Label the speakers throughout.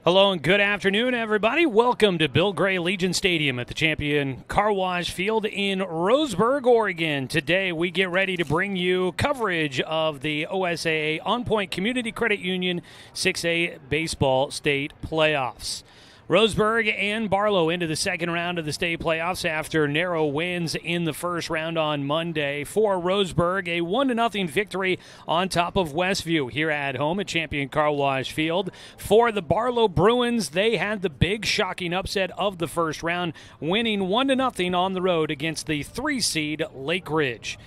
Speaker 1: Hello and good afternoon, everybody. Welcome to Bill Gray Legion Stadium at the Champion Car Wash Field in Roseburg, Oregon. Today, we get ready to bring you coverage of the OSAA On Point Community Credit Union 6A Baseball State Playoffs. Roseburg and Barlow into the second round of the state playoffs after narrow wins in the first round on Monday. For Roseburg, a 1-0 victory on top of Westview here at home at Champion Car Wash Field. For the Barlow Bruins, they had the big shocking upset of the first round, winning 1-0 on the road against the 3-seed Lake Ridge.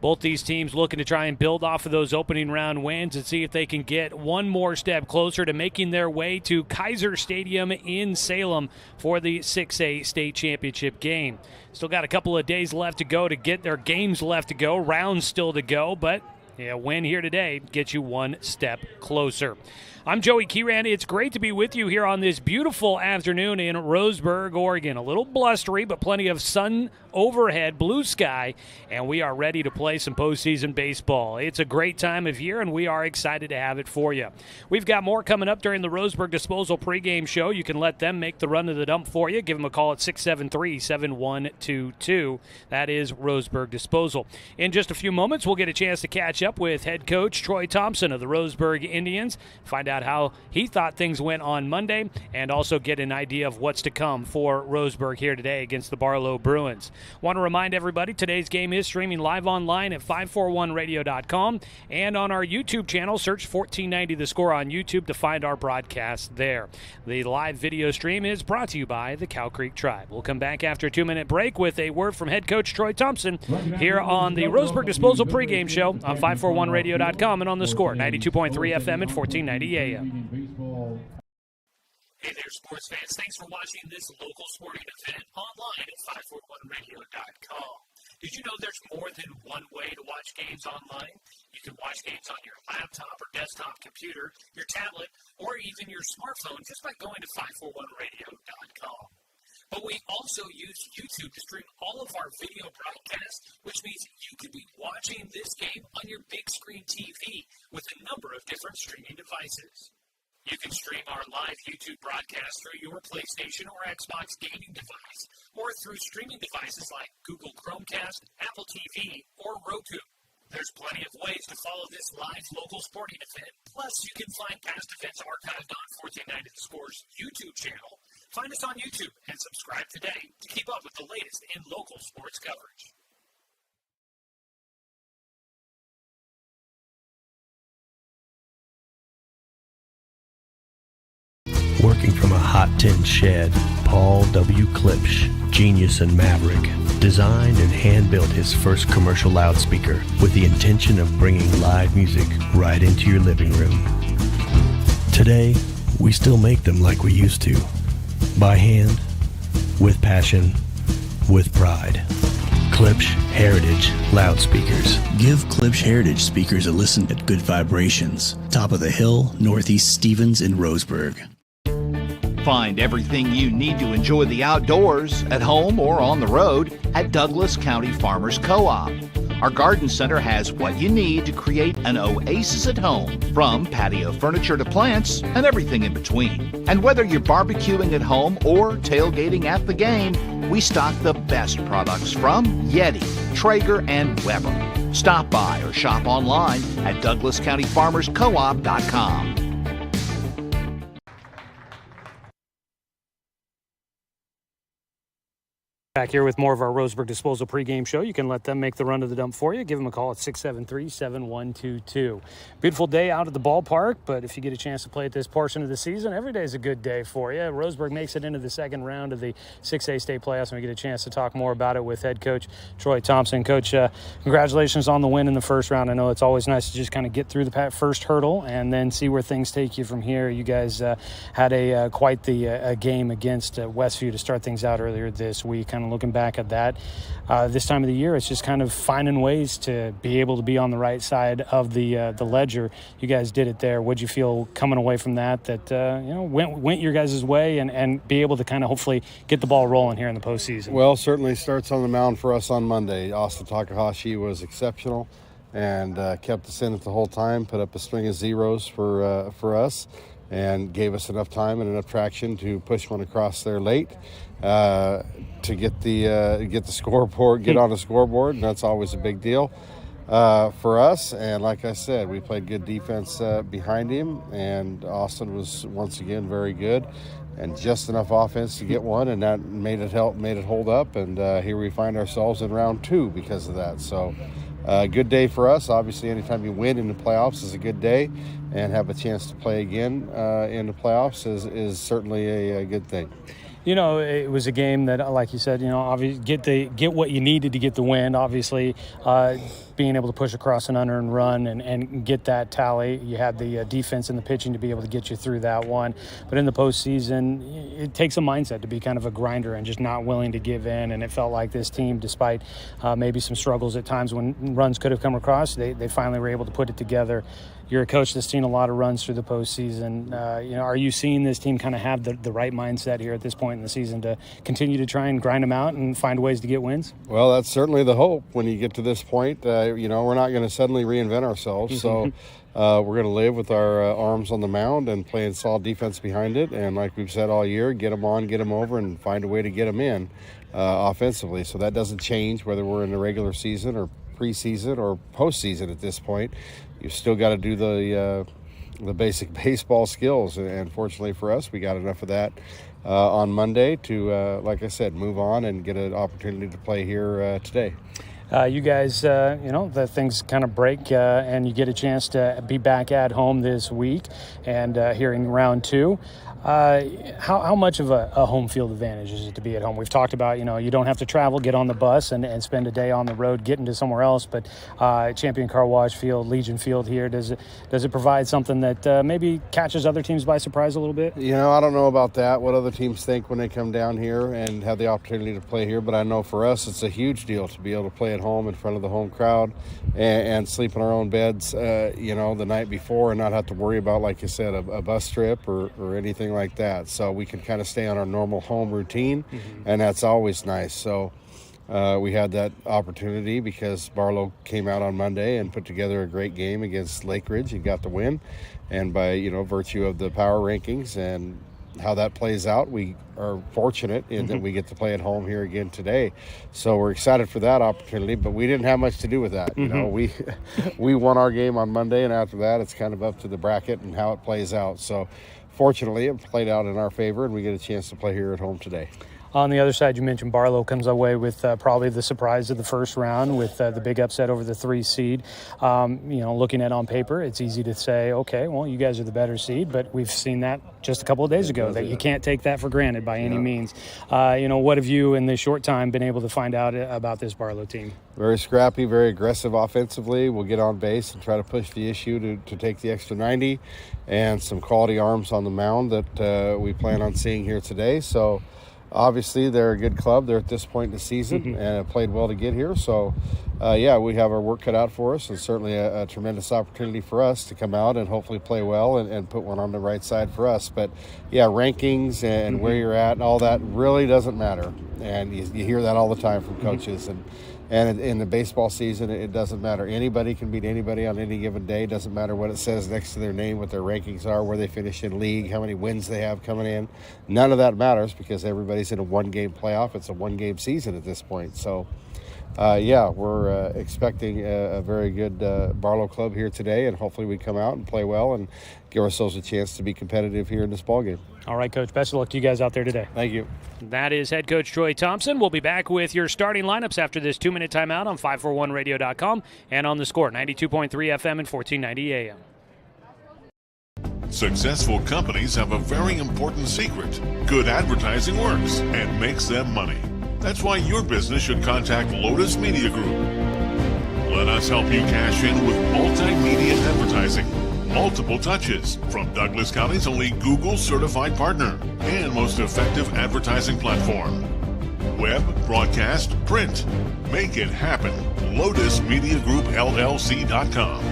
Speaker 1: Both these teams looking to try and build off of those opening round wins and see if they can get one more step closer to making their way to Kaiser Stadium in Salem for the 6A state championship game. Still got a couple of days left to go to get their games left to go, rounds still to go, but a win here today gets you one step closer. I'm Joey Kieran. It's great to be with you here on this beautiful afternoon in Roseburg, Oregon. A little blustery, but plenty of sun overhead, blue sky, and we are ready to play some postseason baseball. It's a great time of year, and we are excited to have it for you. We've got more coming up during the Roseburg Disposal pregame show. You can let them make the run to the dump for you. Give them a call at 673-7122. That is Roseburg Disposal. In just a few moments, we'll get a chance to catch up with head coach Troy Thompson of the Roseburg Indians, find out how he thought things went on Monday, and also get an idea of what's to come for Roseburg here today against the Barlow Bruins. Want to remind everybody, today's game is streaming live online at 541radio.com and on our YouTube channel. Search 1490 The Score on YouTube to find our broadcast there. The live video stream is brought to you by the Cow Creek Tribe. We'll come back after a 2-minute break with a word from head coach Troy Thompson here on the Roseburg Disposal pregame show on 541radio.com and on The Score, 92.3 FM and 1490 AM.
Speaker 2: Hey there, sports fans. Thanks for watching this local sporting event online at 541radio.com. Did you know there's more than one way to watch games online? You can watch games on your laptop or desktop computer, your tablet, or even your smartphone just by going to 541radio.com. But we also use YouTube to stream all of our video broadcasts, which means you could be watching this game on your big screen TV with a number of different streaming devices. You can stream our live YouTube broadcast through your PlayStation or Xbox gaming device, or through streaming devices like Google Chromecast, Apple TV, or Roku. There's plenty of ways to follow this live local sporting event. Plus, you can find past events archived on 1490 The Score's YouTube channel. Find us on YouTube and subscribe today to keep up with the latest in local sports coverage.
Speaker 3: Working from a hot tin shed, Paul W. Klipsch, genius and maverick, designed and hand-built his first commercial loudspeaker with the intention of bringing live music right into your living room. Today, we still make them like we used to, by hand, with passion, with pride. Klipsch Heritage Loudspeakers.
Speaker 4: Give Klipsch Heritage speakers a listen at Good Vibrations, top of the hill, Northeast Stevens in Roseburg.
Speaker 5: Find everything you need to enjoy the outdoors, at home or on the road, at Douglas County Farmers Co-op. Our garden center has what you need to create an oasis at home, from patio furniture to plants and everything in between. And whether you're barbecuing at home or tailgating at the game, we stock the best products from Yeti, Traeger, and Weber. Stop by or shop online at DouglasCountyFarmersCoop.com.
Speaker 1: Back here with more of our Roseburg Disposal pregame show. You can let them make the run to the dump for you. Give them a call at 673-7122. Beautiful day out at the ballpark, but if you get a chance to play at this portion of the season, every day is a good day for you. Roseburg makes it into the second round of the 6A state playoffs, and we get a chance to talk more about it with head coach Troy Thompson. Coach, congratulations on the win in the first round. I know it's always nice to just kind of get through the first hurdle and then see where things take you from here. You guys had quite the game against Westview to start things out earlier this week. Kind of looking back at that, this time of the year, it's just kind of finding ways to be able to be on the right side of the ledger. You guys did it there. What'd you feel coming away from that went your guys' way and be able to kind of hopefully get the ball rolling here in the postseason?
Speaker 6: Well, certainly starts on the mound for us on Monday. Austin Takahashi was exceptional and kept us in it the whole time, put up a string of zeros for us. and gave us enough time and enough traction to push one across there late to get the scoreboard, get on the scoreboard, and that's always a big deal for us. And like I said, we played good defense behind him, and Austin was once again very good, and just enough offense to get one, and that made it hold up. And here we find ourselves in round 2 because of that. So. Good day for us. Obviously, anytime you win in the playoffs is a good day, and have a chance to play again in the playoffs is certainly a good thing.
Speaker 1: You know, it was a game that, like you said, you know, obviously get what you needed to get the win. Obviously, being able to push across an unearned run and get that tally. You had the defense and the pitching to be able to get you through that one. But in the postseason, it takes a mindset to be kind of a grinder and just not willing to give in. And it felt like this team, despite maybe some struggles at times when runs could have come across, they finally were able to put it together. You're a coach that's seen a lot of runs through the postseason. You know, are you seeing this team kind of have the right mindset here at this point in the season to continue to try and grind them out and find ways to get wins?
Speaker 6: Well, that's certainly the hope when you get to this point. You know, we're not going to suddenly reinvent ourselves. So we're going to live with our arms on the mound and playing solid defense behind it. And like we've said all year, get them on, get them over, and find a way to get them in offensively. So that doesn't change whether we're in the regular season or preseason or postseason at this point. You've still got to do the basic baseball skills, and fortunately for us, we got enough of that on Monday to, like I said, move on and get an opportunity to play here today.
Speaker 1: You guys, you know, the things kind of break and you get a chance to be back at home this week and here in round 2. How much of a home field advantage is it to be at home? We've talked about, you know, you don't have to travel, get on the bus and spend a day on the road getting to somewhere else. But Champion Car Wash Field, Legion Field here, does it provide something that maybe catches other teams by surprise a little bit?
Speaker 6: You know, I don't know about that, what other teams think when they come down here and have the opportunity to play here. But I know for us, it's a huge deal to be able to play at home in front of the home crowd and sleep in our own beds, you know, the night before and not have to worry about, like you said, a bus trip or anything like that. So we can kind of stay on our normal home routine, and that's always nice. So we had that opportunity because Barlow came out on Monday and put together a great game against Lake Ridge and got the win. And by, you know, virtue of the power rankings and how that plays out, we are fortunate in that we get to play at home here again today. So we're excited for that opportunity, but we didn't have much to do with that. You know, we won our game on Monday, and after that, it's kind of up to the bracket and how it plays out. So fortunately, it played out in our favor, and we get a chance to play here at home today.
Speaker 1: On the other side, you mentioned Barlow comes away with probably the surprise of the first round with the big upset over the 3 seed. You know, looking at on paper, it's easy to say, okay, well, you guys are the better seed, but we've seen that just a couple of days ago, that you can't take that for granted by any means. You know, what have you in this short time been able to find out about this Barlow team?
Speaker 6: Very scrappy, very aggressive offensively. We'll get on base and try to push the issue to take the extra 90, and some quality arms on the mound that we plan on seeing here today. So obviously, they're a good club. They're at this point in the season and have played well to get here. So, yeah, we have our work cut out for us, and certainly a tremendous opportunity for us to come out and hopefully play well and put one on the right side for us. But, yeah, rankings and where you're at and all that really doesn't matter. And you hear that all the time from coaches. And in the baseball season, it doesn't matter. Anybody can beat anybody on any given day. It doesn't matter what it says next to their name, what their rankings are, where they finish in league, how many wins they have coming in. None of that matters because everybody's in a one-game playoff. It's a one-game season at this point. So, yeah, we're expecting a very good Barlow club here today, and hopefully we come out and play well and give ourselves a chance to be competitive here in this ballgame.
Speaker 1: All right, Coach. Best of luck to you guys out there today.
Speaker 6: Thank you.
Speaker 1: That is head coach Troy Thompson. We'll be back with your starting lineups after this 2-minute timeout on 541radio.com and on the Score, 92.3 FM and 1490 AM.
Speaker 7: Successful companies have a very important secret. Good advertising works and makes them money. That's why your business should contact Lotus Media Group. Let us help you cash in with multimedia advertising. Multiple touches from Douglas County's only Google-certified partner and most effective advertising platform. Web, broadcast, print. Make it happen. LotusMediaGroupLLC.com.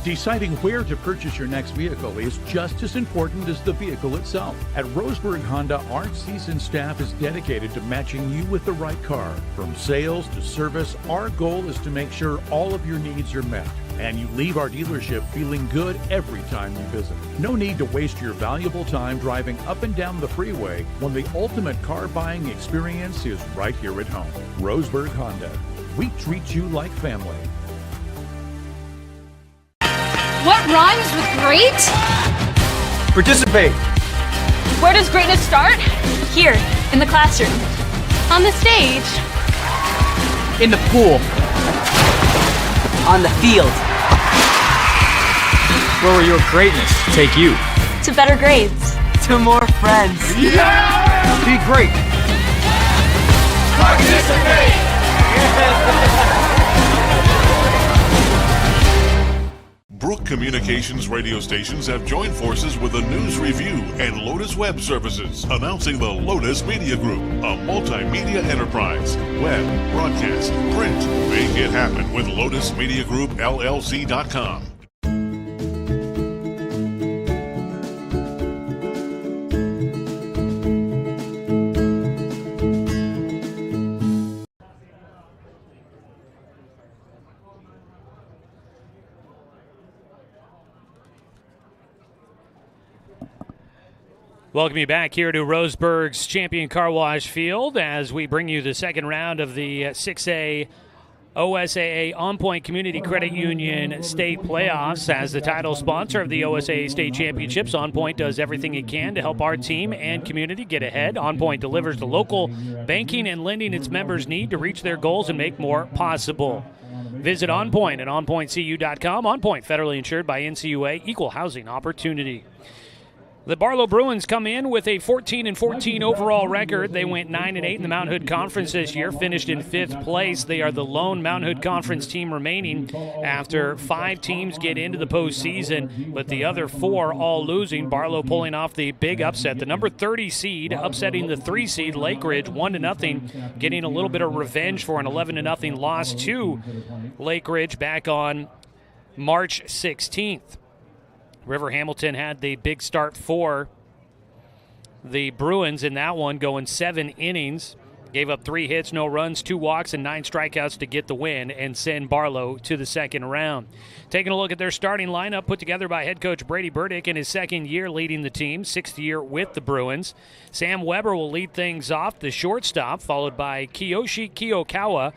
Speaker 8: Deciding where to purchase your next vehicle is just as important as the vehicle itself. At Roseburg Honda, our seasoned staff is dedicated to matching you with the right car. From sales to service, our goal is to make sure all of your needs are met, and you leave our dealership feeling good every time you visit. No need to waste your valuable time driving up and down the freeway when the ultimate car buying experience is right here at home. Roseburg Honda. We treat you like family.
Speaker 9: What rhymes with great?
Speaker 10: Participate.
Speaker 9: Where does greatness start? Here, in the classroom. On the stage.
Speaker 10: In the pool. On the field. Where will your greatness take you?
Speaker 9: To better grades.
Speaker 10: To more friends.
Speaker 6: Yeah!
Speaker 10: Be great.
Speaker 6: Participate!
Speaker 7: Brook Communications radio stations have joined forces with the News Review and Lotus Web Services, announcing the Lotus Media Group, a multimedia enterprise. Web, broadcast, print. Make it happen with Lotus Media Group, LLC.com.
Speaker 1: Welcome you back here to Roseburg's Champion Car Wash Field as we bring you the second round of the 6A OSAA On Point Community Credit Union State Playoffs. As the title sponsor of the OSAA State Championships, On Point does everything it can to help our team and community get ahead. On Point delivers the local banking and lending its members need to reach their goals and make more possible. Visit On Point at onpointcu.com. On Point, federally insured by NCUA, equal housing opportunity. The Barlow Bruins come in with a 14-14 overall record. They went 9-8 in the Mount Hood Conference this year, finished in 5th place. They are the lone Mount Hood Conference team remaining after 5 teams get into the postseason, but the other 4 all losing. Barlow pulling off the big upset. The number 30 seed upsetting the 3 seed Lake Ridge 1-0, getting a little bit of revenge for an 11-0 loss to Lake Ridge back on March 16th. River Hamilton had the big start for the Bruins in that one, going 7 innings. Gave up 3 hits, no runs, 2 walks, and 9 strikeouts to get the win and send Barlow to the second round. Taking a look at their starting lineup put together by head coach Brady Burdick in his second year leading the team, 6th year with the Bruins. Sam Weber will lead things off, the shortstop, followed by Kiyoshi Kiyokawa.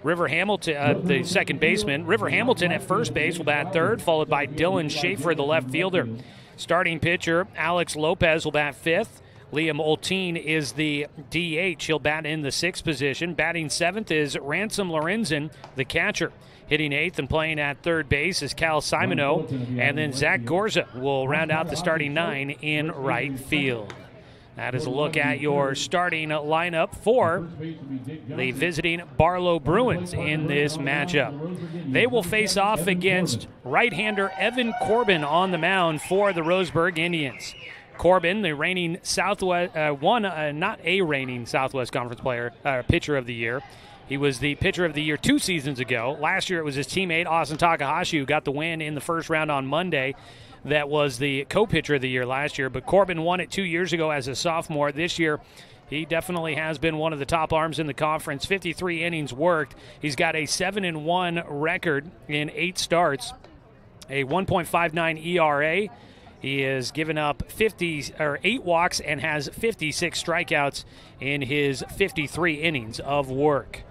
Speaker 1: River Hamilton, the second baseman. River Hamilton at first base will bat third, followed by Dylan Schaefer, the left fielder. Starting pitcher, Alex Lopez will bat fifth. Liam Olteen is the DH. He'll bat in the 6th position. Batting 7th is Ransom Lorenzen, the catcher. Hitting 8th and playing at third base is Cal Simoneau. And then Zach Gorza will round out the starting 9 in right field. That is a look at your starting lineup for the visiting Barlow Bruins in this matchup. They will face off against right-hander Evan Corbin on the mound for the Roseburg Indians. Corbin, the reigning Southwest, not a reigning Southwest Conference pitcher of the year. He was the pitcher of the year 2 seasons ago. Last year it was his teammate Austin Takahashi who got the win in the first round on Monday. That was the co-pitcher of the year last year, but Corbin won it 2 years ago as a sophomore. This year, he definitely has been one of the top arms in the conference. 53 innings worked. He's got a 7-1 record in 8 starts, a 1.59 ERA. He has given up 8 walks and has 56 strikeouts in his 53 innings of work.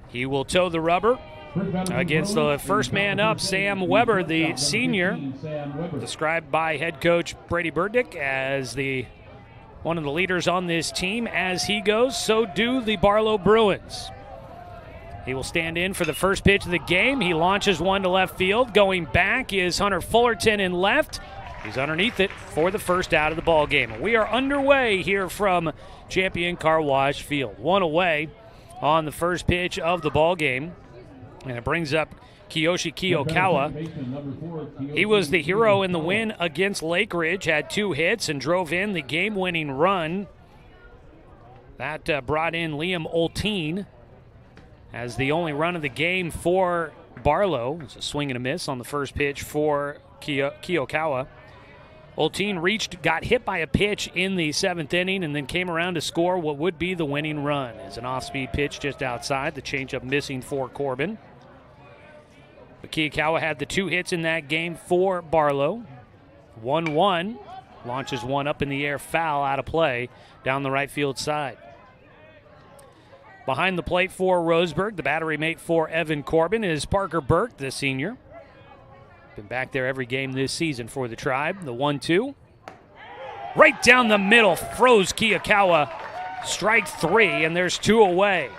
Speaker 1: He will toe the rubber against the first man up, Sam Weber, the senior, described by head coach Brady Burdick as one of the leaders on this team. As he goes, so do the Barlow Bruins. He will stand in for the first pitch of the game. He launches one to left field. Going back is Hunter Fullerton in left. He's underneath it for the first out of the ball game. We are underway here from Champion Car Wash Field. 1 away on the first pitch of the ball game. And it brings up Kiyoshi Kiyokawa. He was the hero in the win against Lake Ridge, had 2 hits and drove in the game-winning run. That brought in Liam Olteen as the only run of the game for Barlow. It's a swing and a miss on the first pitch for Kiyokawa. Olteen got hit by a pitch in the 7th inning and then came around to score what would be the winning run. It's an off-speed pitch just outside. The changeup missing for Corbin. But Kiyokawa had the 2 hits in that game for Barlow. 1-1. Launches one up in the air, foul, out of play down the right field side. Behind the plate for Roseburg, the battery mate for Evan Corbin is Parker Burke, the senior. Been back there every game this season for the Tribe. The 1-2. Right down the middle, froze Kiyokawa. Strike 3, and there's 2 away.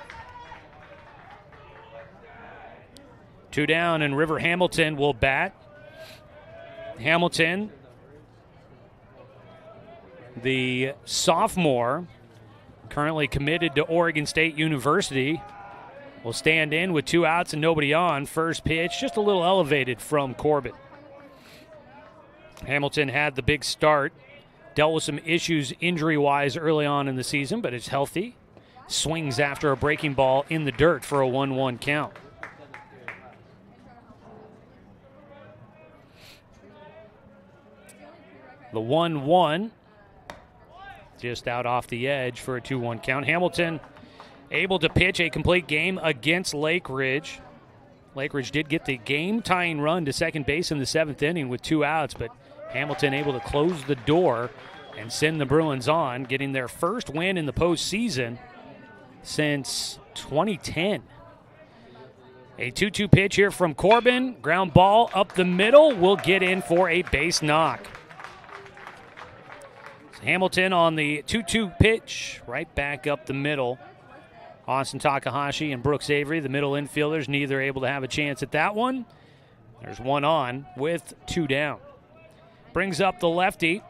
Speaker 1: 2 down, and River Hamilton will bat. Hamilton, the sophomore, currently committed to Oregon State University, will stand in with 2 outs and nobody on. First pitch, just a little elevated from Corbin. Hamilton had the big start, dealt with some issues injury-wise early on in the season, but is healthy. Swings after a breaking ball in the dirt for a 1-1 count. The 1-1. Just out off the edge for a 2-1 count. Hamilton able to pitch a complete game against Lake Ridge. Lake Ridge did get the game-tying run to second base in the 7th inning with 2 outs, but Hamilton able to close the door and send the Bruins on, getting their first win in the postseason since 2010. A 2-2 pitch here from Corbin. Ground ball up the middle. Will get in for a base knock. Hamilton on the 2-2 pitch, right back up the middle. Austin Takahashi and Brooks Avery, the middle infielders, neither able to have a chance at that one. There's 1 on with 2 down. Brings up the lefty,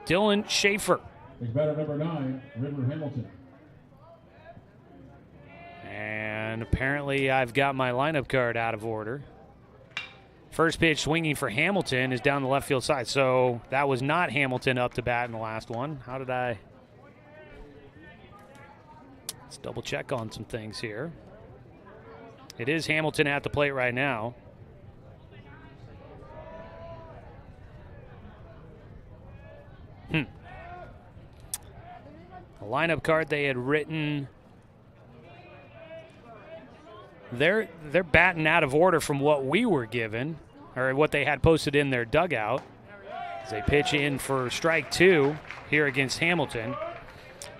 Speaker 1: Dylan Schaefer.
Speaker 11: Big batter number 9, River Hamilton.
Speaker 1: And apparently I've got my lineup card out of order. First pitch swinging for Hamilton is down the left field side. So that was not Hamilton up to bat in the last one. How did I? Let's double check on some things here. It is Hamilton at the plate right now. The lineup card they had written. They're batting out of order from what we were given, or what they had posted in their dugout. As they pitch in for strike 2 here against Hamilton.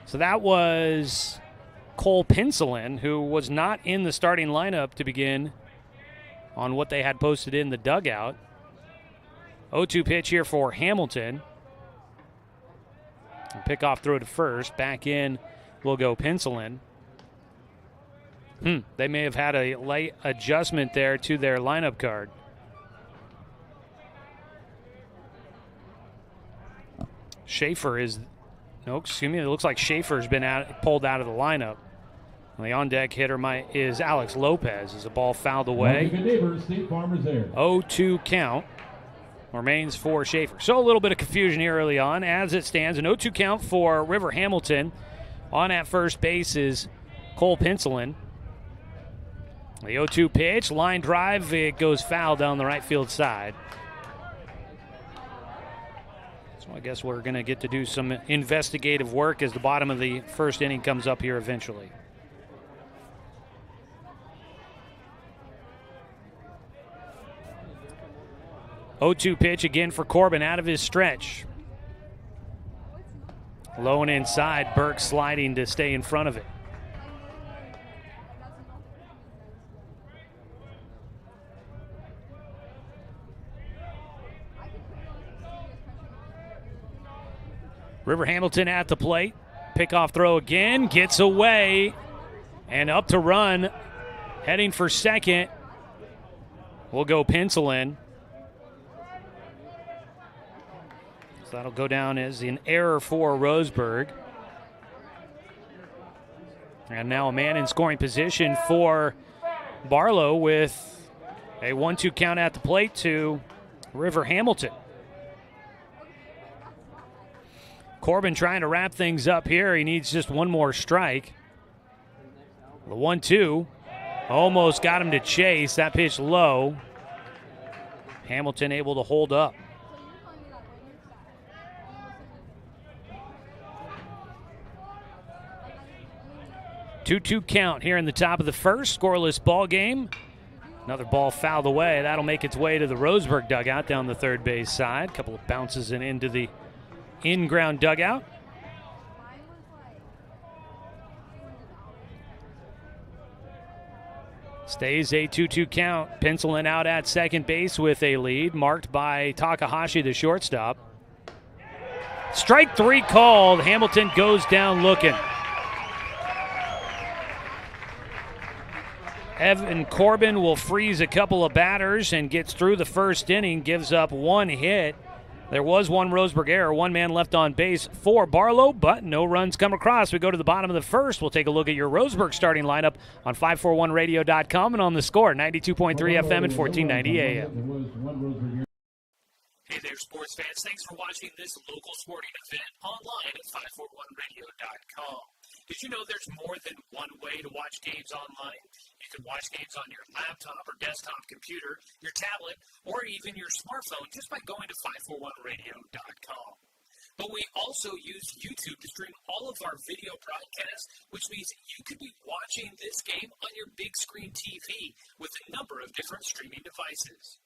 Speaker 1: So that was Cole Pinselin, who was not in the starting lineup to begin on what they had posted in the dugout. 0-2 pitch here for Hamilton. And pick off throw to first. Back in will go Pinselin. They may have had a light adjustment there to their lineup card. Schaefer is, no, excuse me, it looks like Schaefer's been pulled out of the lineup. And the on-deck hitter is Alex Lopez. As the ball fouled away. 0-2 count remains for Schaefer. So a little bit of confusion here early on. As it stands, an 0-2 count for River Hamilton. On at first base is Cole Pinselin. The 0-2 pitch, line drive, it goes foul down the right field side. So I guess we're going to get to do some investigative work as the bottom of the first inning comes up here eventually. Oh, 0-2 pitch again for Corbin out of his stretch. Low and inside, Burke sliding to stay in front of it. River Hamilton at the plate. Pickoff throw again. Gets away. And up to run. Heading for second. We'll go Pinselin. So that'll go down as an error for Roseburg. And now a man in scoring position for Barlow with a 1-2 count at the plate to River Hamilton. Corbin trying to wrap things up here. He needs just one more strike. The 1-2 Almost got him to chase. That pitch low. Hamilton able to hold up. Two-two count here in the top of the first. Scoreless ball game. Another ball fouled away. That'll make its way to the Roseburg dugout down the third base side. A couple of bounces and into the in-ground dugout. Stays a 2-2 count. Penciling out at second base with a lead, marked by Takahashi, the shortstop. Strike three called. Hamilton goes down looking. Evan Corbin will freeze a couple of batters and gets through the first inning, gives up one hit. There was one Roseburg error, one man left on base for Barlow, but no runs come across. We go to the bottom of the first. We'll take a look at your Roseburg starting lineup on 541radio.com and on the Score, 92.3 FM and 1490 AM.
Speaker 2: Hey there, sports fans. Thanks for watching this local sporting event online at 541radio.com. Did you know there's more than one way to watch games online? You can watch games on your laptop or desktop computer, your tablet, or even your smartphone just by going to 541radio.com. But we also use YouTube to stream all of our video broadcasts, which means you could be watching this game on your big screen TV with a number of different streaming devices.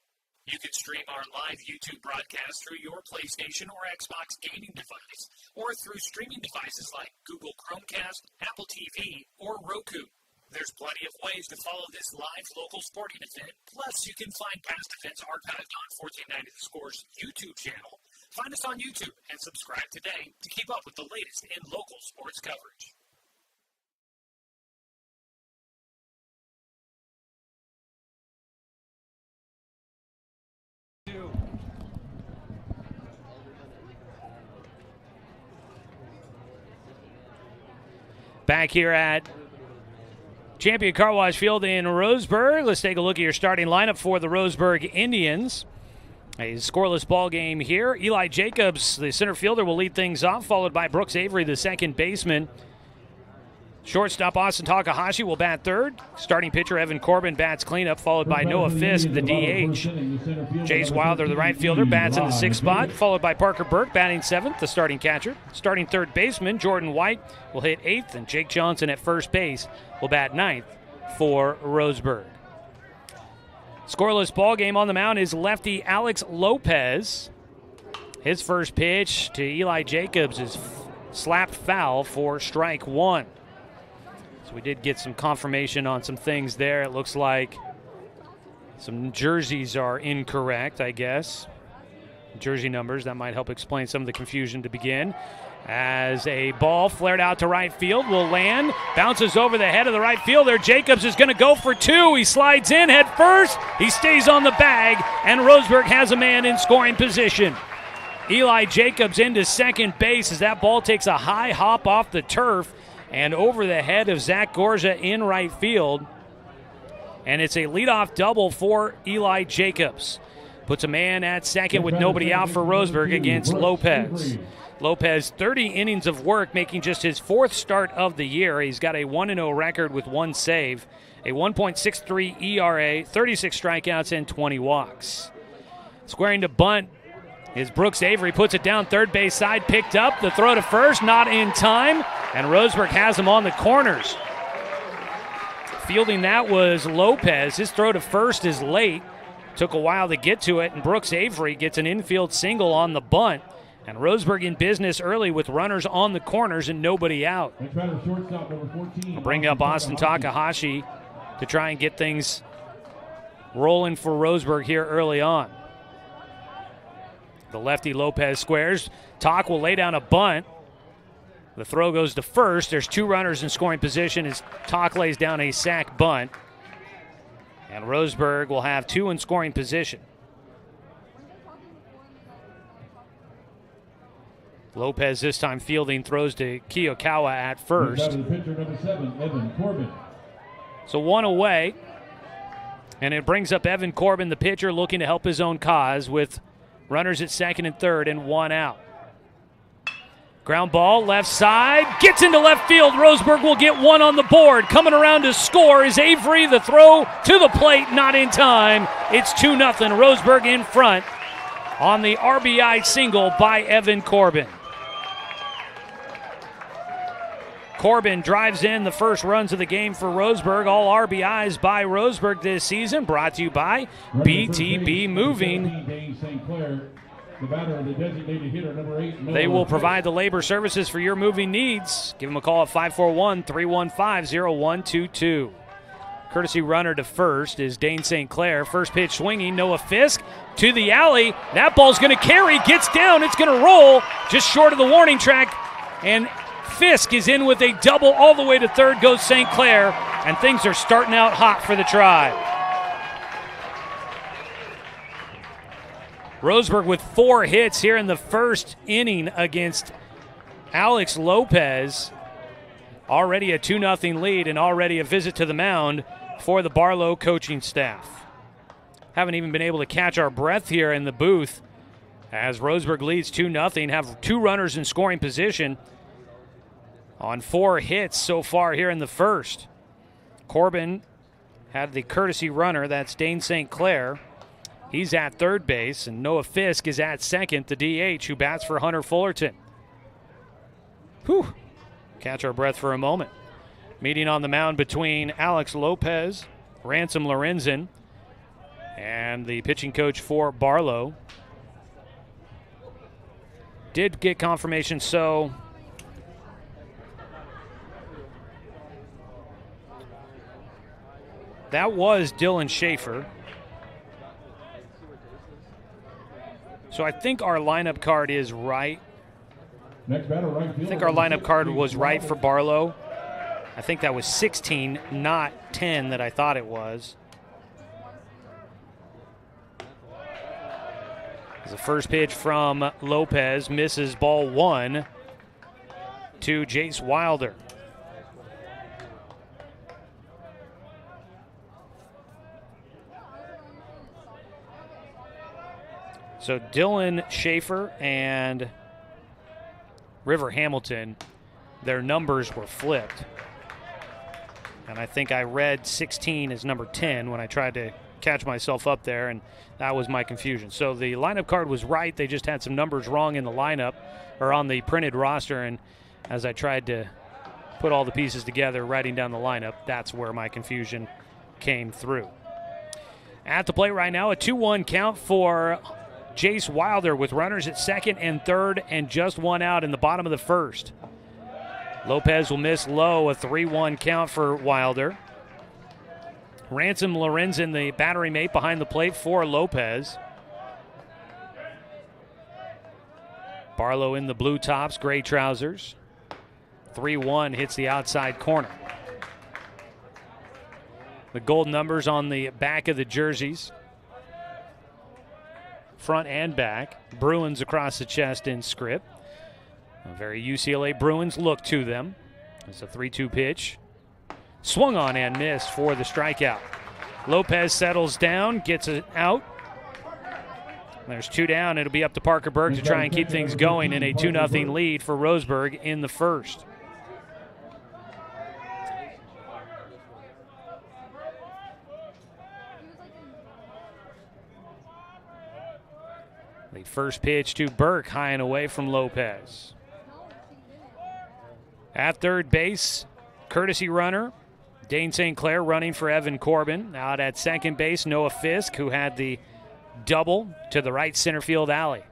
Speaker 2: You can stream our live YouTube broadcast through your PlayStation or Xbox gaming device, or through streaming devices like Google Chromecast, Apple TV, or Roku. There's plenty of ways to follow this live local sporting event. Plus, you can find past events archived on 1490 The Score's YouTube channel. Find us on YouTube and subscribe today to keep up with the latest in local sports coverage.
Speaker 1: Back here at Champion Car Wash Field in Roseburg. Let's take a look at your starting lineup for the Roseburg Indians. A scoreless ball game here. Eli Jacobs, the center fielder, will lead things off, followed by Brooks Avery, the second baseman. Shortstop Austin Takahashi will bat third. Starting pitcher Evan Corbin bats cleanup, followed by Noah Fisk, the DH. Jace Wilder, the right fielder, bats in the sixth spot, followed by Parker Burke batting seventh, the starting catcher. Starting third baseman Jordan White will hit eighth, and Jake Johnson at first base will bat ninth for Roseburg. Scoreless ball game on the mound is lefty Alex Lopez. His first pitch to Eli Jacobs is slapped foul for strike one. So we did get some confirmation on some things there. It looks like some jerseys are incorrect, I guess. Jersey numbers, that might help explain some of the confusion to begin. As a ball flared out to right field will land, bounces over the head of the right fielder. Jacobs is going to go for two. He slides in head first. He stays on the bag, and Roseburg has a man in scoring position. Eli Jacobs into second base as that ball takes a high hop off the turf and over the head of Zach Gorza in right field. And it's a leadoff double for Eli Jacobs. Puts a man at second with nobody out for Roseburg against Lopez. Lopez, 30 innings of work, making just his fourth start of the year. He's got a 1-0 record with one save, a 1.63 ERA, 36 strikeouts, and 20 walks. Squaring to bunt is Brooks Avery, puts it down third base side, picked up. The throw to first, not in time, and Roseburg has him on the corners. Fielding that was Lopez. His throw to first is late. Took a while to get to it, and Brooks Avery gets an infield single on the bunt. And Roseburg in business early with runners on the corners and nobody out. I'll bring up Austin Takahashi to try and get things rolling for Roseburg here early on. The lefty Lopez squares. Tak will lay down a bunt. The throw goes to first. There's two runners in scoring position as Tak lays down a sac bunt. And Roseburg will have two in scoring position. Lopez this time fielding, throws to Kiyokawa at first. So one away. And it brings up Evan Corbin, the pitcher, looking to help his own cause with runners at second and third and one out. Ground ball, left side, gets into left field. Roseburg will get one on the board. Coming around to score is Avery. The throw to the plate, not in time. It's 2-0. Roseburg in front on the RBI single by Evan Corbin. Corbin drives in the first runs of the game for Roseburg. All RBIs by Roseburg this season. Brought to you by BTB Moving. They will provide the labor services for your moving needs. Give them a call at 541-315-0122. Courtesy runner to first is Dane St. Clair. First pitch swinging, Noah Fisk to the alley. That ball's going to carry, gets down, it's going to roll just short of the warning track. And Fisk is in with a double all the way to third, goes St. Clair, and things are starting out hot for the Tribe. Roseburg with 4 hits here in the first inning against Alex Lopez. Already a 2-0 lead and already a visit to the mound for the Barlow coaching staff. Haven't even been able to catch our breath here in the booth as Roseburg leads 2-0, have 2 runners in scoring position on 4 hits so far here in the first. Corbin had the courtesy runner, that's Dane St. Clair. He's at third base, and Noah Fisk is at second, the DH, who bats for Hunter Fullerton. Whew. Catch our breath for a moment. Meeting on the mound between Alex Lopez, Ransom Lorenzen, and the pitching coach for Barlow. Did get confirmation, so that was Dylan Schaefer. So I think our lineup card is right. I think our lineup card was right for Barlow. I think that was 16, not 10 that I thought it was. The first pitch from Lopez misses, ball 1 to Jace Wilder. So Dylan Schaefer and River Hamilton, their numbers were flipped. And I think I read 16 as number 10 when I tried to catch myself up there, and that was my confusion. So the lineup card was right. They just had some numbers wrong in the lineup or on the printed roster, and as I tried to put all the pieces together, writing down the lineup, that's where my confusion came through. At the plate right now, a 2-1 count for Jace Wilder with runners at second and third and just 1 out in the bottom of the first. Lopez will miss low, a 3-1 count for Wilder. Ransom Lorenzen, the battery mate behind the plate for Lopez. Barlow in the blue tops, gray trousers. 3-1 hits the outside corner. The gold numbers on the back of the jerseys. Front and back. Bruins across the chest in script. A very UCLA Bruins look to them. It's a 3-2 pitch. Swung on and missed for the strikeout. Lopez settles down, gets it out. There's 2 down. It'll be up to Parker Burke to try and keep things going in a 2-0 lead for Roseburg in the first. The first pitch to Burke, high and away from Lopez. At third base, courtesy runner, Dane St. Clair running for Evan Corbin. Out at second base, Noah Fisk, who had the double to the right center field alley.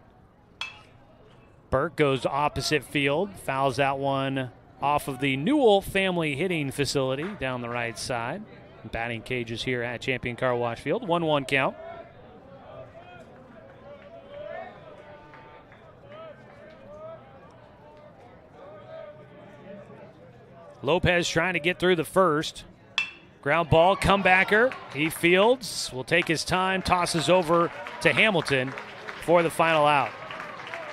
Speaker 1: Burke goes opposite field, fouls that one off of the Newell family hitting facility down the right side. Batting cages here at Champion Car Wash Field. 1-1 count. Lopez trying to get through the first. Ground ball, comebacker. He fields, will take his time, tosses over to Hamilton for the final out.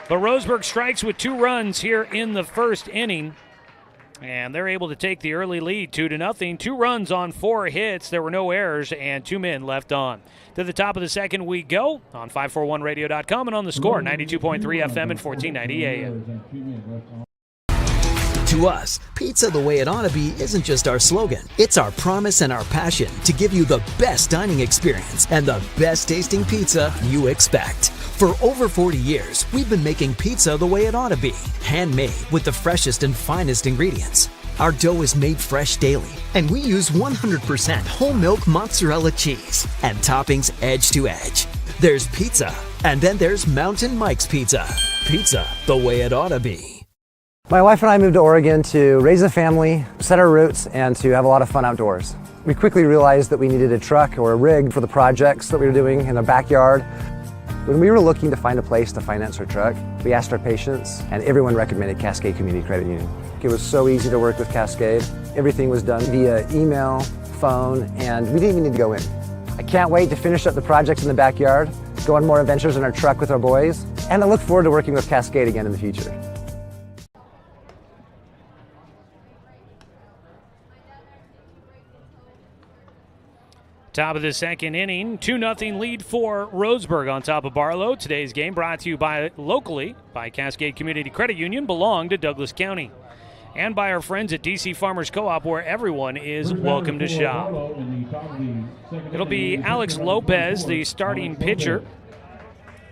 Speaker 1: But Roseburg strikes with 2 runs here in the first inning, and they're able to take the early lead 2-0. 2 runs on 4 hits. There were no errors and 2 men left on. To the top of the second we go on 541radio.com and on the Score, 92.3 FM and 1490 AM.
Speaker 12: To us, pizza the way it ought to be isn't just our slogan. It's our promise and our passion to give you the best dining experience and the best tasting pizza you expect. For over 40 years, we've been making pizza the way it ought to be. Handmade with the freshest and finest ingredients. Our dough is made fresh daily, and we use 100% whole milk mozzarella cheese and toppings edge to edge. There's pizza, and then there's Mountain Mike's Pizza. Pizza the way it ought to be.
Speaker 13: My wife and I moved to Oregon to raise a family, set our roots, and to have a lot of fun outdoors. We quickly realized that we needed a truck or a rig for the projects that we were doing in the backyard. When we were looking to find a place to finance our truck, we asked our patients, and everyone recommended Cascade Community Credit Union. It was so easy to work with Cascade. Everything was done via email, phone, and we didn't even need to go in. I can't wait to finish up the projects in the backyard, go on more adventures in our truck with our boys, and I look forward to working with Cascade again in the future.
Speaker 1: Top of the second inning, 2-0 lead for Roseburg on top of Barlow. Today's game brought to you locally by Cascade Community Credit Union, belong to Douglas County. And by our friends at DC Farmers Co-op, where everyone is welcome to shop. It'll be Alex Lopez, the starting pitcher.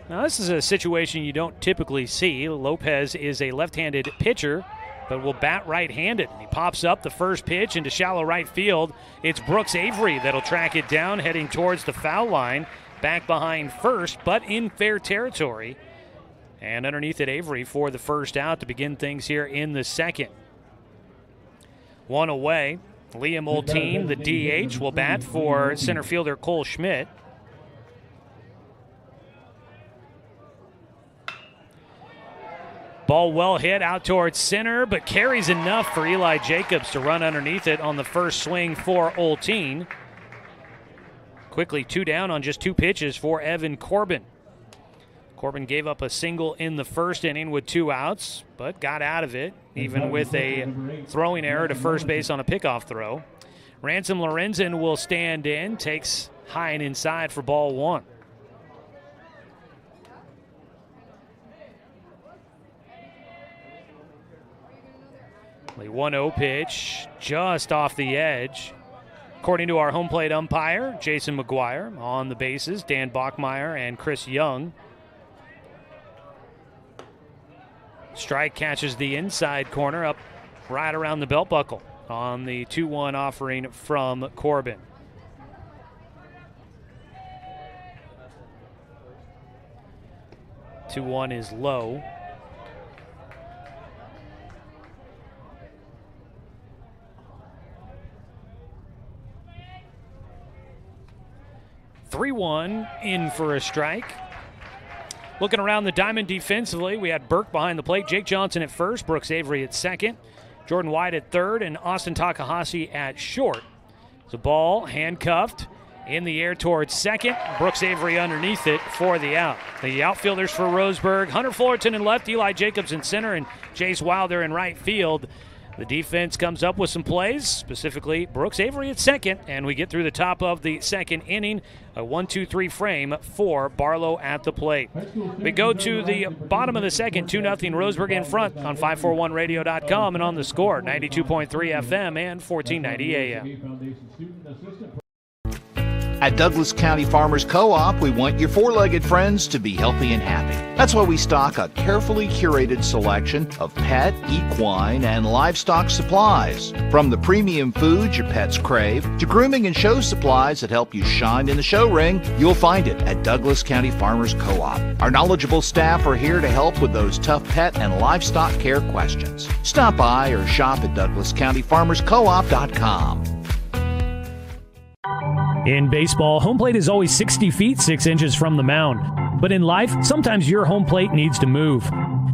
Speaker 1: Now, this is a situation you don't typically see. Lopez is a left-handed pitcher, but will bat right-handed. He pops up the first pitch into shallow right field. It's Brooks Avery that'll track it down, heading towards the foul line, back behind first, but in fair territory. And underneath it, Avery for the first out to begin things here in the second. One away. Liam Olteen, the DH, will bat for center fielder Cole Schmidt. Ball well hit out towards center, but carries enough for Eli Jacobs to run underneath it on the first swing for Olteen. Quickly 2 down on just 2 pitches for Evan Corbin. Corbin gave up a single in the first inning with 2 outs, but got out of it, even with a throwing error to first base on a pickoff throw. Ransom Lorenzen will stand in, takes high and inside for ball 1. The 1-0 pitch just off the edge. According to our home plate umpire, Jason McGuire, on the bases, Dan Bachmeyer and Chris Young. Strike catches the inside corner up right around the belt buckle on the 2-1 offering from Corbin. The 2-1 is low. The 3-1 in for a strike. Looking around the diamond defensively, we had Burke behind the plate, Jake Johnson at first, Brooks Avery at second, Jordan White at third, and Austin Takahashi at short. The ball handcuffed in the air towards second. Brooks Avery underneath it for the out. The outfielders for Roseburg, Hunter Fullerton in left, Eli Jacobs in center, and Jace Wilder in right field. The defense comes up with some plays, specifically Brooks Avery at second, and we get through the top of the second inning, a 1-2-3 frame for Barlow at the plate. We go to the bottom of the second, 2-0 Roseburg in front on 541radio.com and on the score, 92.3 FM and 1490 AM.
Speaker 5: At Douglas County Farmers Co-op, we want your four-legged friends to be healthy and happy. That's why we stock a carefully curated selection of pet, equine, and livestock supplies. From the premium foods your pets crave to grooming and show supplies that help you shine in the show ring, you'll find it at Douglas County Farmers Co-op. Our knowledgeable staff are here to help with those tough pet and livestock care questions. Stop by or shop at DouglasCountyFarmersCoop.com.
Speaker 1: In baseball, home plate is always 60 feet, 6 inches from the mound. But in life, sometimes your home plate needs to move.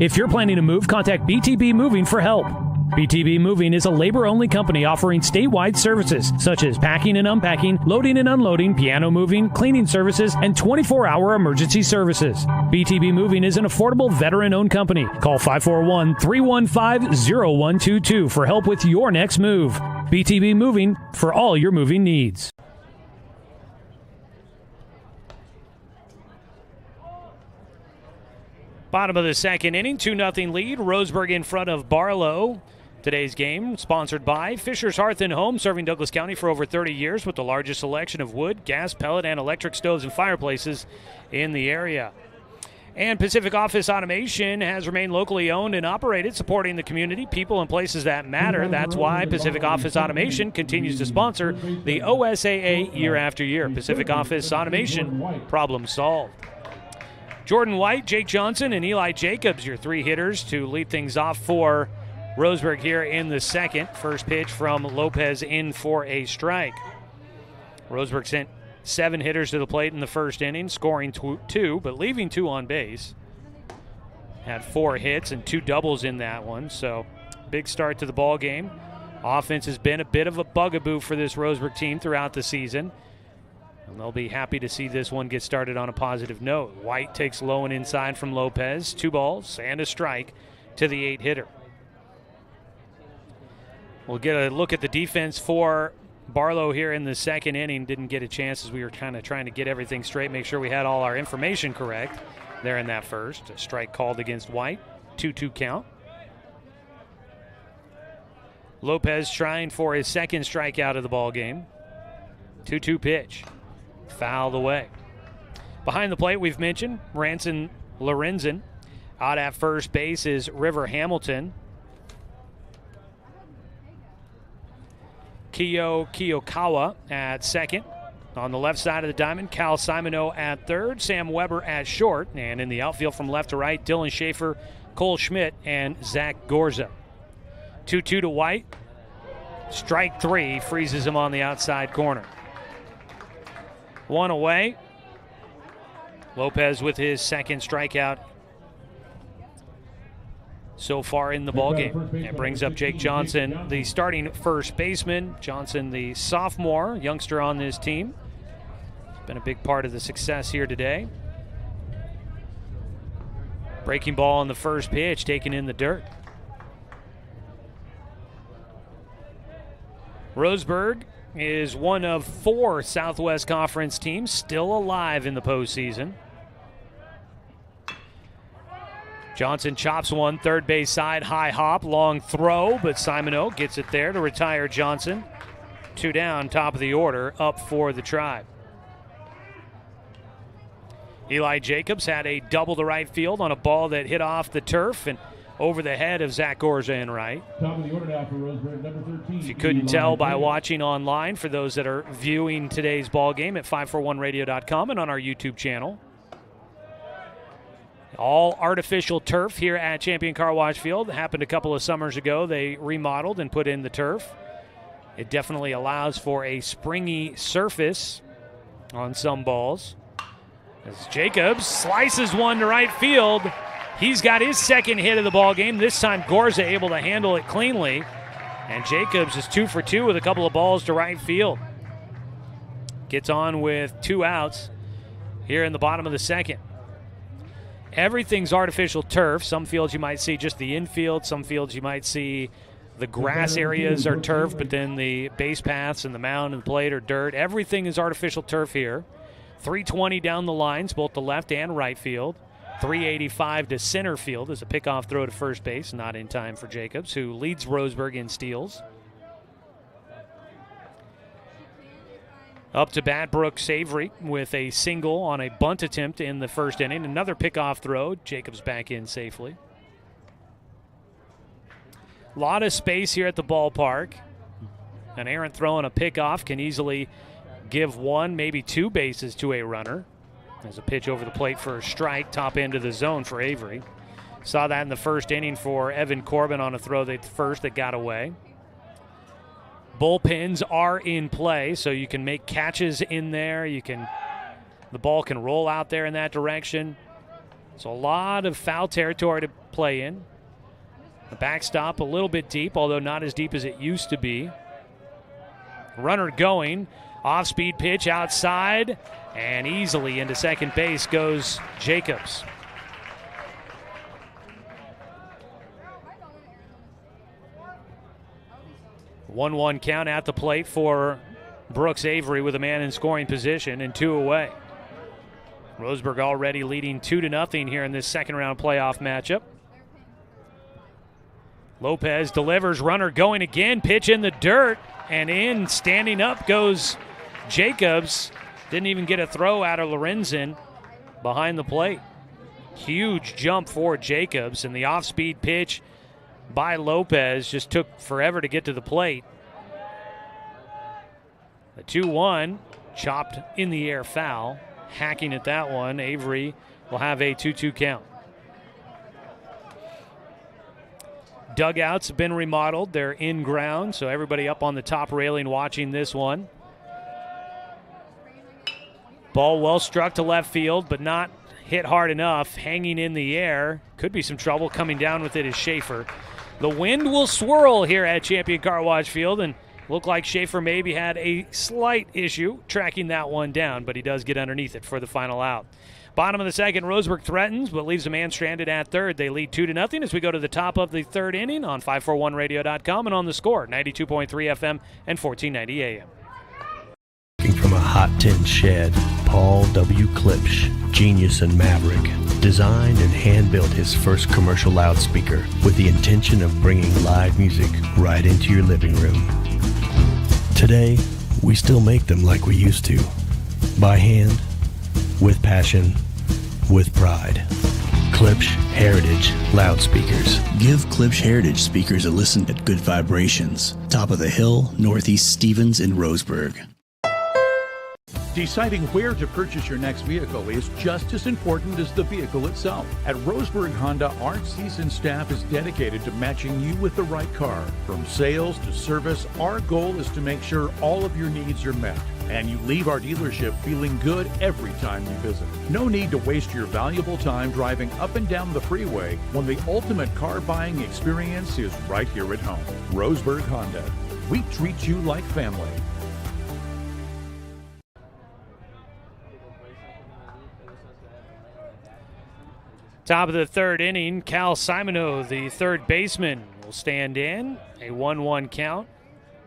Speaker 1: If you're planning to move, contact BTB Moving for help. BTB Moving is a labor-only company offering statewide services such as packing and unpacking, loading and unloading, piano moving, cleaning services, and 24-hour emergency services. BTB Moving is an affordable veteran-owned company. Call 541-315-0122 for help with your next move. BTB Moving for all your moving needs. Bottom of the second inning, 2-0 lead. Roseburg in front of Barlow. Today's game sponsored by Fisher's Hearth and Home, serving Douglas County for over 30 years with the largest selection of wood, gas, pellet, and electric stoves and fireplaces in the area. And Pacific Office Automation has remained locally owned and operated, supporting the community, people, and places that matter. That's why Pacific Office Automation continues to sponsor the OSAA year after year. Pacific Office Automation, problem solved. Jordan White, Jake Johnson, and Eli Jacobs, your three hitters to lead things off for Roseburg here in the second. First pitch from Lopez in for a strike. Roseburg sent 7 hitters to the plate in the first inning, scoring 2, but leaving 2 on base. Had 4 hits and 2 doubles in that one, so big start to the ball game. Offense has been a bit of a bugaboo for this Roseburg team throughout the season, and they'll be happy to see this one get started on a positive note. White takes low and inside from Lopez. 2 balls and a strike to the 8-hitter. We'll get a look at the defense for Barlow here in the second inning. Didn't get a chance as we were kind of trying to get everything straight, make sure we had all our information correct there in that first. A strike called against White. 2-2 count. Lopez trying for his second strikeout of the ball game. 2-2 pitch. Fouled away. Behind the plate, we've mentioned Ranson Lorenzen. Out at first base is River Hamilton. Kiyokawa at second. On the left side of the diamond, Cal Simoneau at third, Sam Weber at short. And in the outfield from left to right, Dylan Schaefer, Cole Schmidt, and Zach Gorza. 2-2 to White. Strike 3 freezes him on the outside corner. 1 away. Lopez with his second strikeout so far in the ballgame. It brings up Jake Johnson, the starting first baseman. Johnson, the sophomore, youngster on this team. Been a big part of the success here today. Breaking ball on the first pitch, taken in the dirt. Roseburg is one of 4 Southwest Conference teams still alive in the postseason. Johnson chops one, third base side, high hop, long throw, but Simoneau gets it there to retire Johnson. 2 down, top of the order, up for the Tribe. Eli Jacobs had a double to right field on a ball that hit off the turf and over the head of Zach Gorza in right.
Speaker 11: Top of the order now for Roseburg, number 13.
Speaker 1: If you couldn't tell by watching online, for those that are viewing today's ball game at 541radio.com and on our YouTube channel. All artificial turf here at Champion Car Wash Field. It happened a couple of summers ago. They remodeled and put in the turf. It definitely allows for a springy surface on some balls. As Jacobs slices one to right field. He's got his second hit of the ball game. This time Gorza able to handle it cleanly. And Jacobs is 2 for 2 with a couple of balls to right field. Gets on with 2 outs here in the bottom of the second. Everything's artificial turf. Some fields you might see just the infield. Some fields you might see the grass areas are turf, but then the base paths and the mound and the plate are dirt. Everything is artificial turf here. 320 down the lines, both the left and right field. 385 to center field as a pickoff throw to first base, not in time for Jacobs, who leads Roseburg in steals. Up to bat, Brooks Avery with a single on a bunt attempt in the first inning. Another pickoff throw. Jacobs back in safely. A lot of space here at the ballpark. An errant throw and a pickoff can easily give 1, maybe 2 bases to a runner. There's a pitch over the plate for a strike, top end of the zone for Avery. Saw that in the first inning for Evan Corbin on a throw that first that got away. Bullpens are in play, so you can make catches in there. The ball can roll out there in that direction. So a lot of foul territory to play in. The backstop a little bit deep, although not as deep as it used to be. Runner going, off-speed pitch outside, and easily into second base goes Jacobs. One count at the plate for Brooks Avery with a man in scoring position and 2 away. Roseburg already leading 2-0 here in this second round playoff matchup. Lopez delivers, runner going again, pitch in the dirt, and in, standing up goes Jacobs. Didn't even get a throw out of Lorenzen behind the plate. Huge jump for Jacobs, and the off-speed pitch by Lopez just took forever to get to the plate. The 2-1, chopped in the air foul. Hacking at that one, Avery will have a 2-2 count. Dugouts have been remodeled. They're in ground, so everybody up on the top railing watching this one. Ball well struck to left field, but not hit hard enough. Hanging in the air. Could be some trouble. Coming down with it is Schaefer. The wind will swirl here at Champion Car Wash Field, and looked like Schaefer maybe had a slight issue tracking that one down, but he does get underneath it for the final out. Bottom of the second, Roseburg threatens, but leaves a man stranded at third. They lead 2-0 as we go to the top of the third inning on 541radio.com and on the Score, 92.3 FM and 1490 AM.
Speaker 3: From a hot tin shed, Paul W. Klipsch, genius and maverick, designed and hand-built his first commercial loudspeaker with the intention of bringing live music right into your living room. Today, we still make them like we used to, by hand, with passion, with pride. Klipsch Heritage Loudspeakers.
Speaker 4: Give Klipsch Heritage speakers a listen at Good Vibrations, top of the hill, Northeast Stevens in Roseburg.
Speaker 8: Deciding where to purchase your next vehicle is just as important as the vehicle itself. At Roseburg Honda, our seasoned staff is dedicated to matching you with the right car. From sales to service, our goal is to make sure all of your needs are met, and you leave our dealership feeling good every time you visit. No need to waste your valuable time driving up and down the freeway when the ultimate car buying experience is right here at home. Roseburg Honda. We treat you like family.
Speaker 1: Top of the third inning, Cal Simoneau, the third baseman, will stand in. A 1-1 count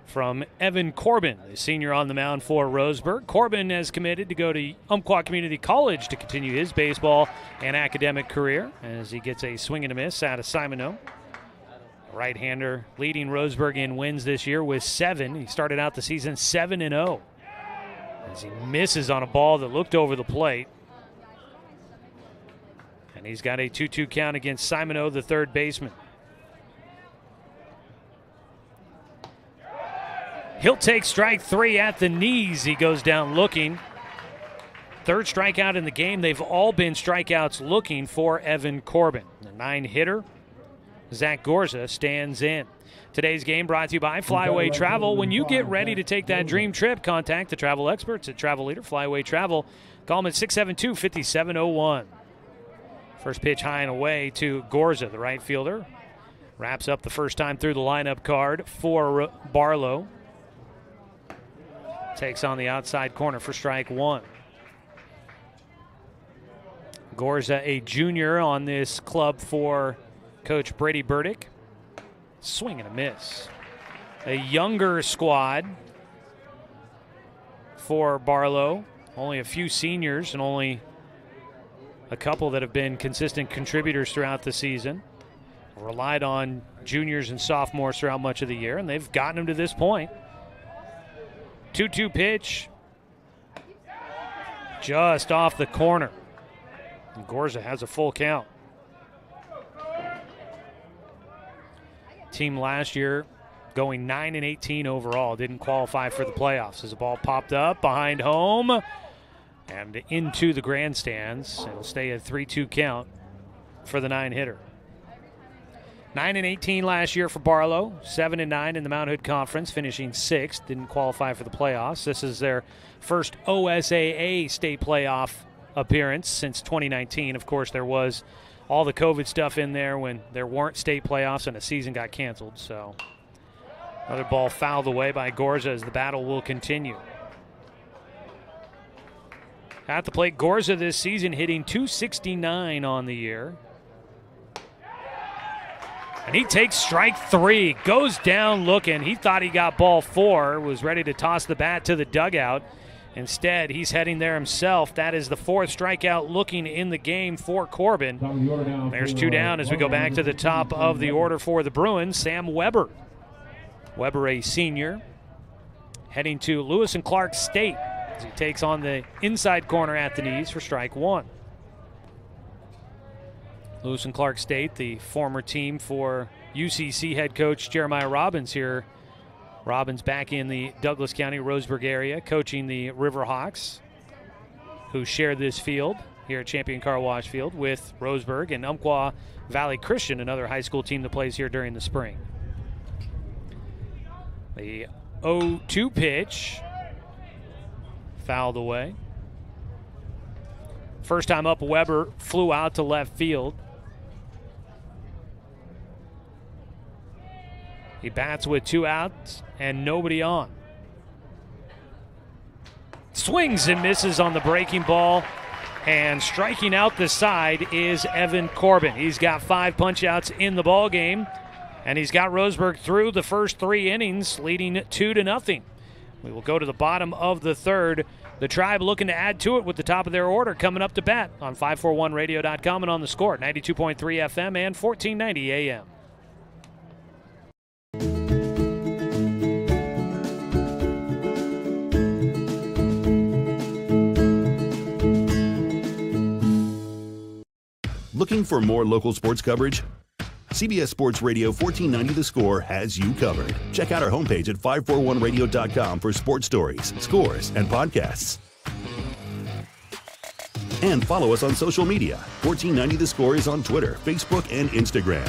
Speaker 1: from Evan Corbin, the senior on the mound for Roseburg. Corbin has committed to go to Umpqua Community College to continue his baseball and academic career as he gets a swing and a miss out of Simoneau. Right-hander leading Roseburg in wins this year with 7. He started out the season 7-0 as he misses on a ball that looked over the plate. And he's got a 2-2 count against Simoneau, the third baseman. He'll take strike 3 at the knees. He goes down looking. Third strikeout in the game. They've all been strikeouts looking for Evan Corbin. The 9-hitter, Zach Gorza, stands in. Today's game brought to you by Flyway Travel. When you get ready to take that dream trip, contact the travel experts at Travel Leader Flyway Travel. Call them at 672-5701. First pitch high and away to Gorza, the right fielder. Wraps up the first time through the lineup card for Barlow. Takes on the outside corner for strike 1. Gorza, a junior on this club for Coach Brady Burdick. Swing and a miss. A younger squad for Barlow. Only a few seniors and only a couple that have been consistent contributors throughout the season. Relied on juniors and sophomores throughout much of the year, and they've gotten them to this point. 2-2 pitch. Just off the corner. And Gorza has a full count. Team last year going 9-18 overall. Didn't qualify for the playoffs as the ball popped up behind home and into the grandstands. It'll stay a 3-2 count for the 9-hitter. 9-18 last year for Barlow, 7-9 in the Mount Hood Conference, finishing 6th. Didn't qualify for the playoffs. This is their first OSAA state playoff appearance since 2019. Of course, there was all the COVID stuff in there when there weren't state playoffs and a season got canceled. So another ball fouled away by Gorza as the battle will continue. At the plate, Gorza this season hitting .269 on the year. And he takes strike 3, goes down looking. He thought he got ball 4, was ready to toss the bat to the dugout. Instead, he's heading there himself. That is the 4th strikeout looking in the game for Corbin. There's 2 down as we go back to the top of the order for the Bruins. Sam Weber. Weber, a senior, heading to Lewis and Clark State as he takes on the inside corner at the knees for strike 1. Lewis and Clark State, the former team for UCC head coach Jeremiah Robbins here. Robbins back in the Douglas County, Roseburg area, coaching the Riverhawks, who share this field here at Champion Car Wash Field with Roseburg and Umpqua Valley Christian, another high school team that plays here during the spring. The 0-2 pitch, fouled away. First time up, Weber flew out to left field. He bats with 2 outs and nobody on. Swings and misses on the breaking ball. And striking out the side is Evan Corbin. He's got 5 punch-outs in the ball game, and he's got Roseburg through the first 3 innings, leading 2-0. We will go to the bottom of the 3rd. The Tribe looking to add to it with the top of their order coming up to bat on 541radio.com and on the Score, 92.3 FM and 1490 AM.
Speaker 14: Looking for more local sports coverage? CBS Sports Radio 1490 The Score has you covered. Check out our homepage at 541radio.com for sports stories, scores, and podcasts. And follow us on social media. 1490 The Score is on Twitter, Facebook, and Instagram.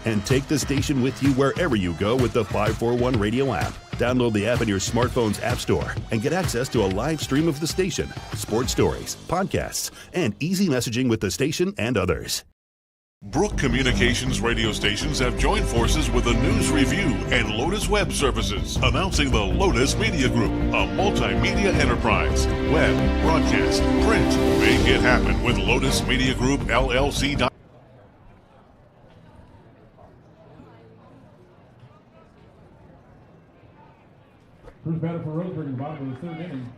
Speaker 14: And take the station with you wherever you go with the 541 Radio app. Download the app in your smartphone's app store and get access to a live stream of the station, sports stories, podcasts, and easy messaging with the station and others.
Speaker 7: Brook Communications radio stations have joined forces with the News Review and Lotus Web Services, announcing the Lotus Media Group, a multimedia enterprise. Web, broadcast, print. Make it happen with Lotus Media Group, LLC.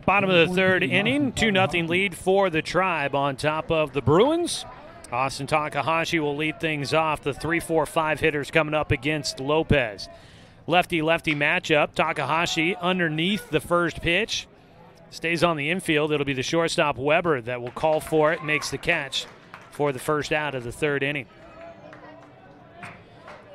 Speaker 1: Bottom of the 3rd inning, 2-0 lead for the Tribe on top of the Bruins. Austin Takahashi will lead things off. The 3-4-5 hitters coming up against Lopez. Lefty-lefty matchup. Takahashi underneath the first pitch. Stays on the infield. It'll be the shortstop Weber that will call for it, makes the catch for the first out of the 3rd inning.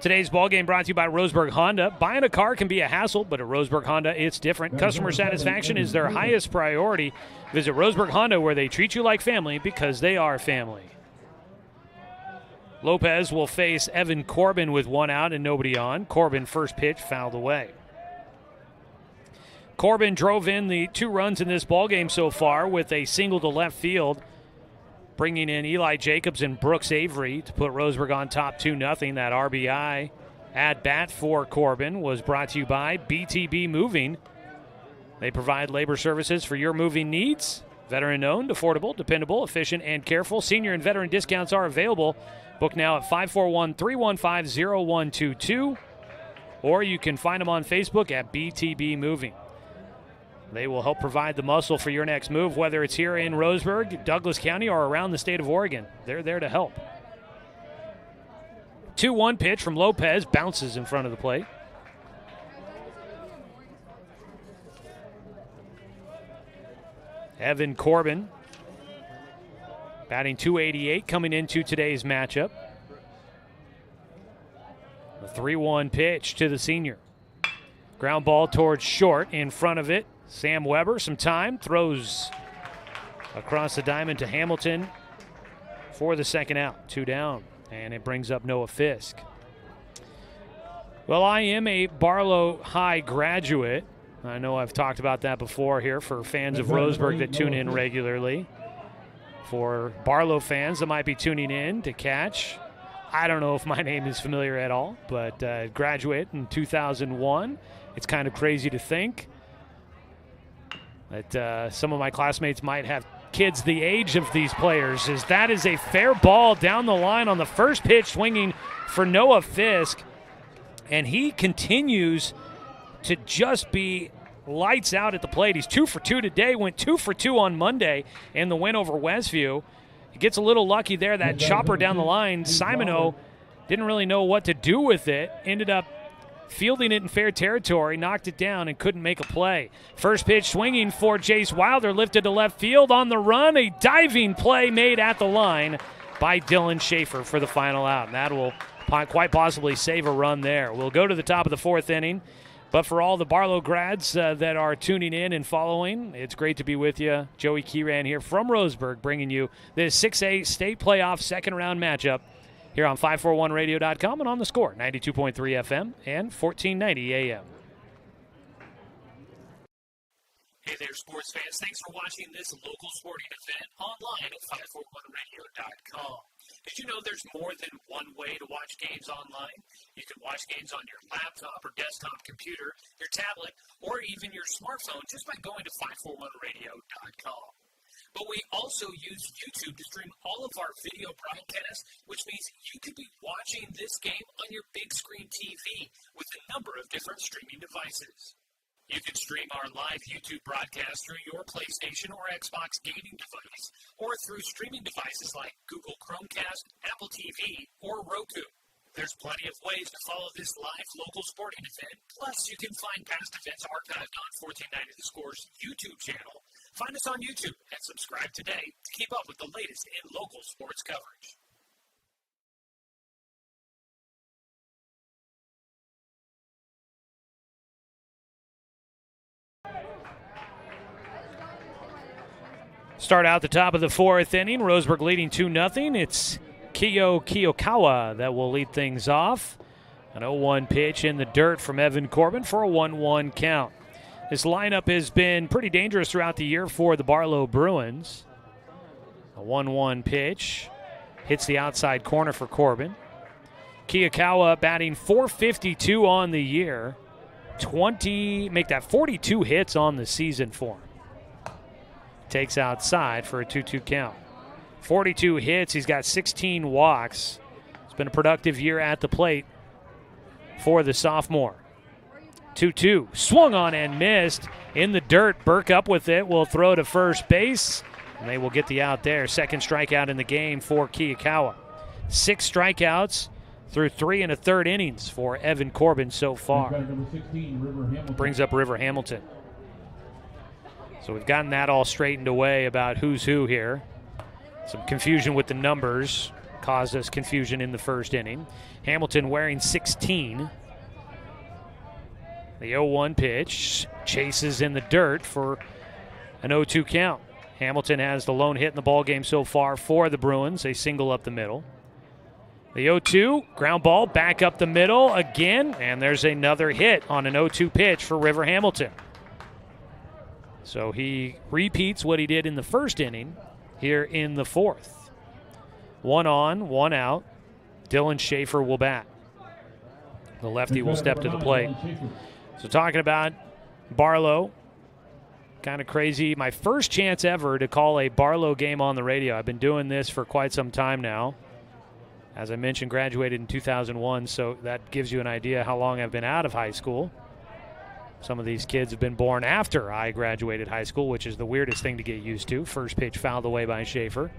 Speaker 1: Today's ballgame brought to you by Roseburg Honda. Buying a car can be a hassle, but at Roseburg Honda, it's different. Customer satisfaction is their highest priority. Visit Roseburg Honda, where they treat you like family because they are family. Lopez will face Evan Corbin with 1 out and nobody on. Corbin, first pitch, fouled away. Corbin drove in the 2 runs in this ballgame so far with a single to left field, bringing in Eli Jacobs and Brooks Avery to put Roseburg on top 2-0. That RBI at bat for Corbin was brought to you by BTB Moving. They provide labor services for your moving needs. Veteran-owned, affordable, dependable, efficient, and careful. Senior and veteran discounts are available. Book now at 541-315-0122, or you can find them on Facebook at BTB Moving. They will help provide the muscle for your next move, whether it's here in Roseburg, Douglas County, or around the state of Oregon. They're there to help. 2-1 pitch from Lopez, bounces in front of the plate. Evan Corbin, batting .288, coming into today's matchup. The 3-1 pitch to the senior. Ground ball towards short, in front of it. Sam Weber, some time, throws across the diamond to Hamilton for the second out. 2 down, and it brings up Noah Fisk. Well, I am a Barlow High graduate. I know I've talked about that before here for fans of Roseburg that tune in regularly. For Barlow fans that might be tuning in to catch, I don't know if my name is familiar at all, but graduate in 2001. It's kind of crazy to think that some of my classmates might have kids the age of these players. As that is a fair ball down the line on the first pitch, swinging for Noah Fisk, and he continues to just be lights out at the plate. He's 2 for 2 today, went 2 for 2 on Monday in the win over Westview. He gets a little lucky there, that chopper down the line. Simoneau didn't really know what to do with it, ended up fielding it in fair territory, knocked it down, and couldn't make a play. First pitch swinging for Jace Wilder, lifted to left field on the run. A diving play made at the line by Dylan Schaefer for the final out. And that will quite possibly save a run there. We'll go to the top of the 4th inning. But for all the Barlow grads that are tuning in and following, it's great to be with you. Joey Kieran here from Roseburg, bringing you this 6A state playoff second-round matchup here on 541radio.com and on the Score, 92.3 FM and 1490 AM.
Speaker 2: Hey there, sports fans. Thanks for watching this local sporting event online at 541radio.com. Did you know there's more than one way to watch games online? You can watch games on your laptop or desktop computer, your tablet, or even your smartphone just by going to 541radio.com. But we also use YouTube to stream all of our video broadcasts, which means you could be watching this game on your big screen TV with a number of different streaming devices. You can stream our live YouTube broadcast through your PlayStation or Xbox gaming device, or through streaming devices like Google Chromecast, Apple TV, or Roku. There's plenty of ways to follow this live local sporting event. Plus, you can find past events archived on 1490 The Score's YouTube channel. Find us on YouTube and subscribe today to keep up with the latest in local sports coverage.
Speaker 1: Start out the top of the 4th inning. Roseburg leading 2-0. It's Kiyo Kiyokawa that will lead things off. An 0-1 pitch in the dirt from Evan Corbin for a 1-1 count. This lineup has been pretty dangerous throughout the year for the Barlow Bruins. A 1-1 pitch hits the outside corner for Corbin. Kiyokawa batting .452 on the year. 42 hits on the season for him. Takes outside for a 2-2 count. 42 hits. He's got 16 walks. It's been a productive year at the plate for the sophomore. 2-2. Swung on and missed. In the dirt. Burke up with it. Will throw to first base. And they will get the out there. Second strikeout in the game for Kiyokawa. 6 strikeouts through 3 1/3 innings for Evan Corbin so far. Brings up River Hamilton. So we've gotten that all straightened away about who's who here. Some confusion with the numbers caused us confusion in the first inning. Hamilton wearing 16. The 0-1 pitch chases in the dirt for an 0-2 count. Hamilton has the lone hit in the ballgame so far for the Bruins. They single up the middle. The 0-2, ground ball back up the middle again, and there's another hit on an 0-2 pitch for River Hamilton. So he repeats what he did in the first inning here in the 4th. 1 on, 1 out. Dylan Schaefer will bat. The lefty will step to the plate. So talking about Barlow, kind of crazy. My first chance ever to call a Barlow game on the radio. I've been doing this for quite some time now. As I mentioned, graduated in 2001, so that gives you an idea how long I've been out of high school. Some of these kids have been born after I graduated high school, which is the weirdest thing to get used to. First pitch fouled away by Schaefer.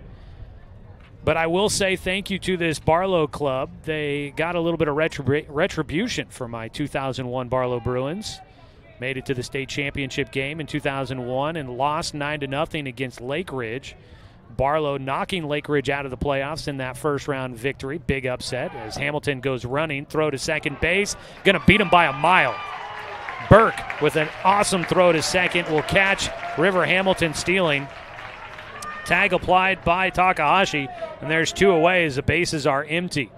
Speaker 1: But I will say thank you to this Barlow club. They got a little bit of retribution for my 2001 Barlow Bruins. Made it to the state championship game in 2001 and lost 9-0 against Lake Ridge. Barlow knocking Lake Ridge out of the playoffs in that first round victory. Big upset as Hamilton goes running, throw to second base. Going to beat him by a mile. Burke with an awesome throw to second will catch River Hamilton stealing. Tag applied by Takahashi, and there's 2 away as the bases are empty.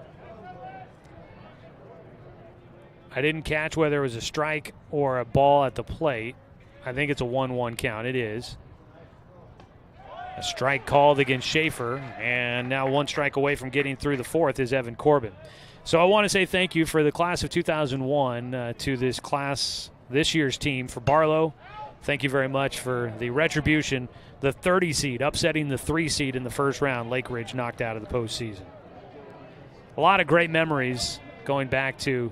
Speaker 1: I didn't catch whether it was a strike or a ball at the plate. I think it's a 1-1 count. It is. A strike called against Schaefer, and now 1 strike away from getting through the 4th is Evan Corbin. So I want to say thank you for the class of 2001 to this year's team. For Barlow, thank you very much for the retribution. The 30 seed upsetting the 3 seed in the first round. Lake Ridge knocked out of the postseason. A lot of great memories going back to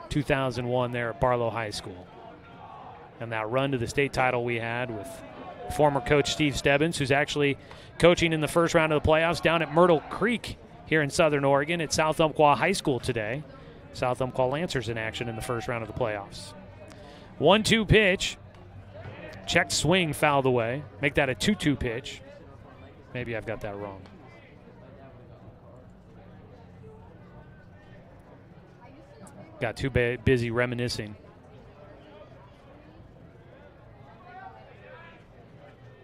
Speaker 1: 2001 there at Barlow High School. and that run to the state title we had with former coach Steve Stebbins, who's actually coaching in the first round of the playoffs down at Myrtle Creek here in Southern Oregon at South Umpqua High School today. South Umpqua Lancers in action in the first round of the playoffs. 1-2 pitch. Checked swing fouled away. Make that a 2-2 pitch. Maybe I've got that wrong. Got too busy reminiscing.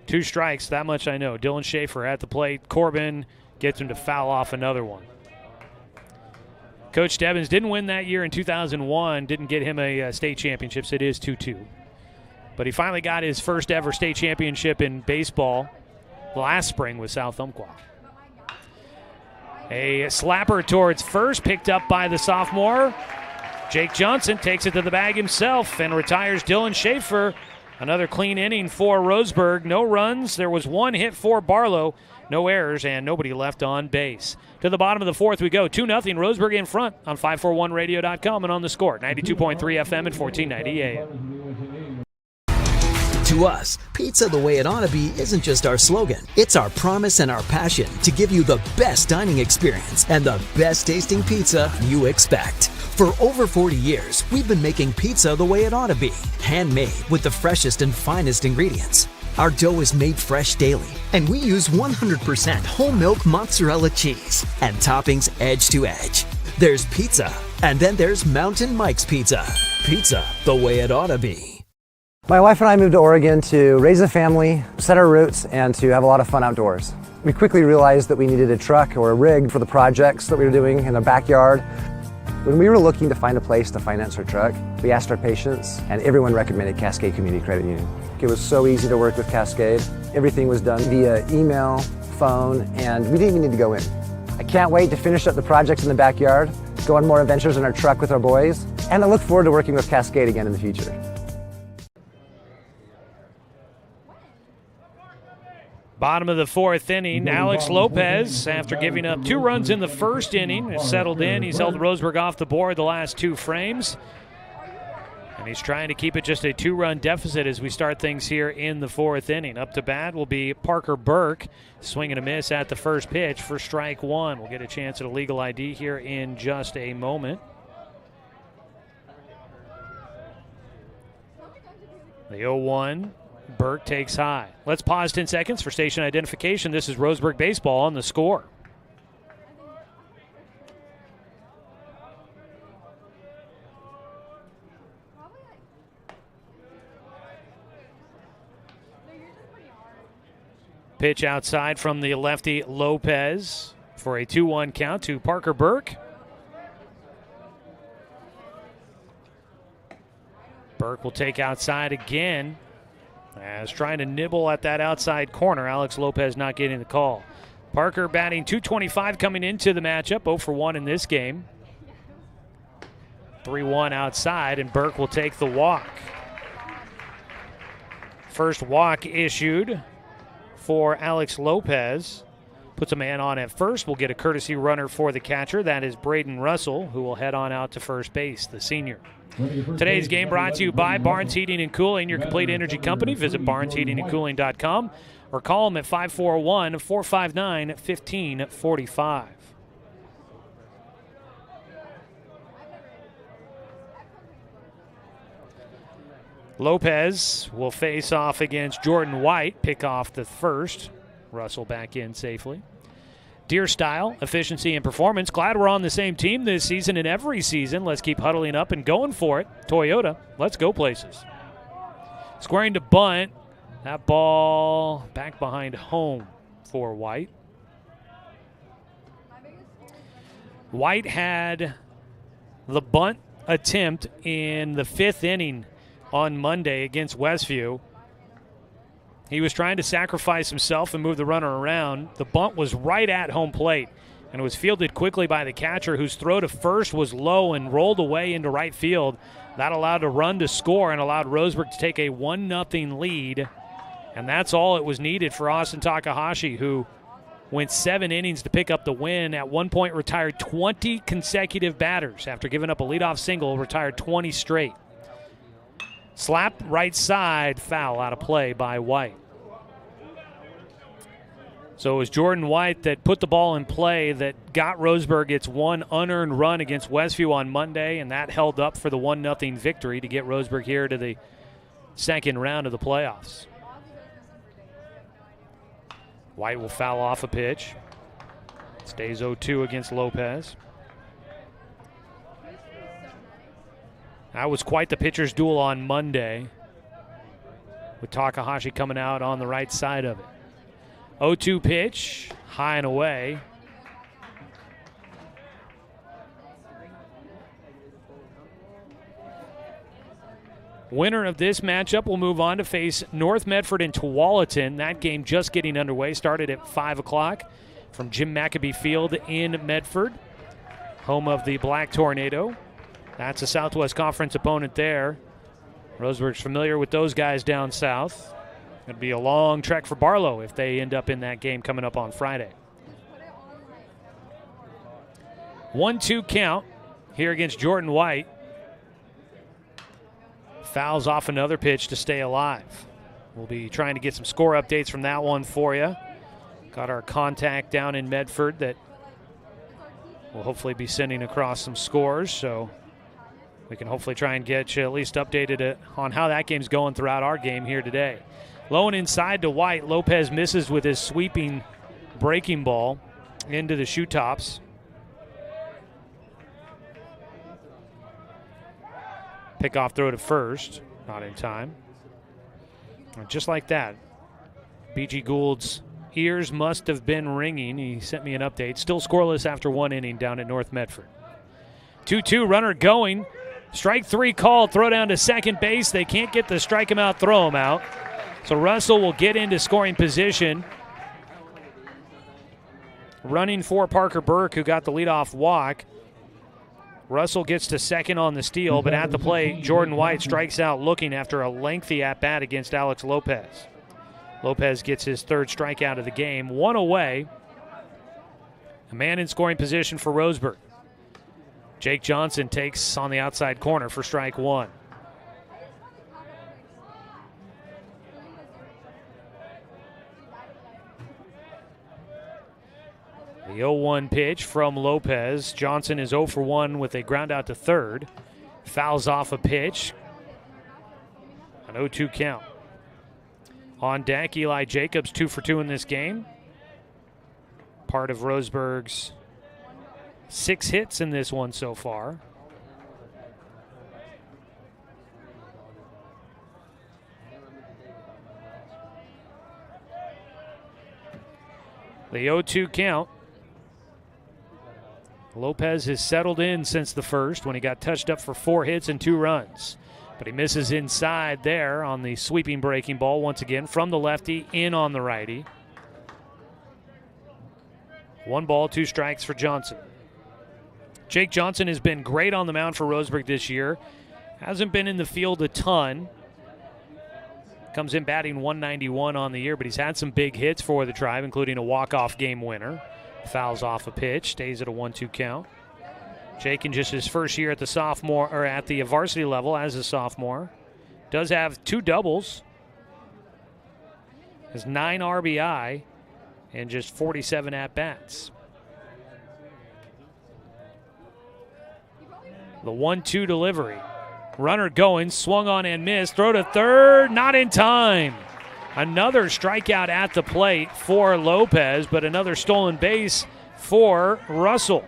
Speaker 1: 2 strikes, that much I know. Dylan Schaefer at the plate. Corbin gets him to foul off another one. Coach Stebbins didn't win that year in 2001, didn't get him a state championship, so it is 2-2. But he finally got his first ever state championship in baseball last spring with South Umpqua. A slapper towards first, picked up by the sophomore. Jake Johnson takes it to the bag himself and retires Dylan Schaefer. Another clean inning for Roseburg. No runs. There was 1 hit for Barlow. No errors and nobody left on base. To the bottom of the 4th we go. 2-0 Roseburg in front on 541radio.com and on the score. 92.3 FM and 1490 AM.
Speaker 12: To us, pizza the way it ought to be isn't just our slogan. It's our promise and our passion to give you the best dining experience and the best tasting pizza you expect. For over 40 years, we've been making pizza the way it ought to be. Handmade with the freshest and finest ingredients. Our dough is made fresh daily, and we use 100% whole milk mozzarella cheese and toppings edge to edge. There's pizza, and then there's Mountain Mike's Pizza. Pizza the way it ought to be.
Speaker 13: My wife and I moved to Oregon to raise a family, set our roots, and to have a lot of fun outdoors. We quickly realized that we needed a truck or a rig for the projects that we were doing in the backyard. When we were looking to find a place to finance our truck, we asked our patients, and everyone recommended Cascade Community Credit Union. It was so easy to work with Cascade. Everything was done via email, phone, and we didn't even need to go in. I can't wait to finish up the projects in the backyard, go on more adventures in our truck with our boys, and I look forward to working with Cascade again in the future.
Speaker 1: Bottom of the 4th inning, Alex Lopez, after giving up 2 runs in the first inning, has settled in. He's held Roseburg off the board the last 2 frames. And he's trying to keep it just a 2-run deficit as we start things here in the 4th inning. Up to bat will be Parker Burke, swing and a miss at the first pitch for strike 1. We'll get a chance at a legal ID here in just a moment. The 0-1. Burke takes high. Let's pause 10 seconds for station identification. This is Roseburg Baseball on the score. Pitch outside from the lefty Lopez for a 2-1 count to Parker Burke. Burke will take outside again. As trying to nibble at that outside corner, Alex Lopez not getting the call. Parker batting .225 coming into the matchup, 0 for 1 in this game. 3-1 outside, and Burke will take the walk. First walk issued for Alex Lopez. Puts a man on at first. We'll get a courtesy runner for the catcher. That is Braden Russell, who will head on out to first base, the senior. Today's game brought to you by Barnes Heating and Cooling, your complete energy company. Visit barnesheatingandcooling.com or call them at 541-459-1545. Lopez will face off against Jordan White, pick off the first. Russell back in safely. Deer style, efficiency, and performance. Glad we're on the same team this season and every season. Let's keep huddling up and going for it. Toyota, let's go places. Squaring to bunt. That ball back behind home for White. White had the bunt attempt in the 5th inning on Monday against Westview. He was trying to sacrifice himself and move the runner around. The bunt was right at home plate, and it was fielded quickly by the catcher, whose throw to first was low and rolled away into right field. That allowed a run to score and allowed Roseburg to take a 1-0 lead, and that's all it was needed for Austin Takahashi, who went 7 innings to pick up the win. At one point retired 20 consecutive batters after giving up a leadoff single, retired 20 straight. Slap right side, foul out of play by White. So it was Jordan White that put the ball in play that got Roseburg its one unearned run against Westview on Monday, and that held up for the 1-0 victory to get Roseburg here to the second round of the playoffs. White will foul off a pitch. Stays 0-2 against Lopez. That was quite the pitcher's duel on Monday, with Takahashi coming out on the right side of it. 0-2 pitch, high and away. Winner of this matchup will move on to face North Medford and Tualatin. That game just getting underway, started at 5 o'clock from Jim Maccabee Field in Medford, home of the Black Tornado. That's a Southwest Conference opponent there. Roseburg's familiar with those guys down south. Going to be a long trek for Barlow if they end up in that game coming up on Friday. 1-2 count here against Jordan White. Fouls off another pitch to stay alive. We'll be trying to get some score updates from that one for you. Got our contact down in Medford that will hopefully be sending across some scores, so we can hopefully try and get you at least updated on how that game's going throughout our game here today. Low and inside to White. Lopez misses with his sweeping breaking ball into the shoe tops. Pickoff throw to first, not in time. And just like that, B.G. Gould's ears must have been ringing. He sent me an update. Still scoreless after one inning down at North Medford. 2-2, runner going. Strike three called, throw down to second base. They can't get the strike him out, throw him out. So Russell will get into scoring position. Running for Parker Burke, who got the leadoff walk. Russell gets to second on the steal, but at the plate, Jordan White strikes out looking after a lengthy at-bat against Alex Lopez. Lopez gets his third strikeout of the game. One away. A man in scoring position for Roseburg. Jake Johnson takes on the outside corner for strike one. The 0-1 pitch from Lopez. Johnson is 0 for 1 with a ground out to third. Fouls off a pitch. An 0-2 count. On deck, Eli Jacobs 2 for 2 in this game. Part of Roseburg's 6 hits in this one so far. The 0-2 count. Lopez has settled in since the first when he got touched up for 4 hits and 2 runs. But he misses inside there on the sweeping breaking ball once again from the lefty in on the righty. 1 ball, 2 strikes for Johnson. Jake Johnson has been great on the mound for Roseburg this year. Hasn't been in the field a ton. Comes in batting 191 on the year, but he's had some big hits for the Tribe, including a walk-off game winner. Fouls off a pitch, stays at a 1-2 count. Jake in just his first year at the sophomore or at the varsity level as a sophomore. Does have 2 doubles. Has 9 RBI and just 47 at-bats. The 1-2 delivery. Runner going, swung on and missed. Throw to third, not in time. Another strikeout at the plate for Lopez, but another stolen base for Russell,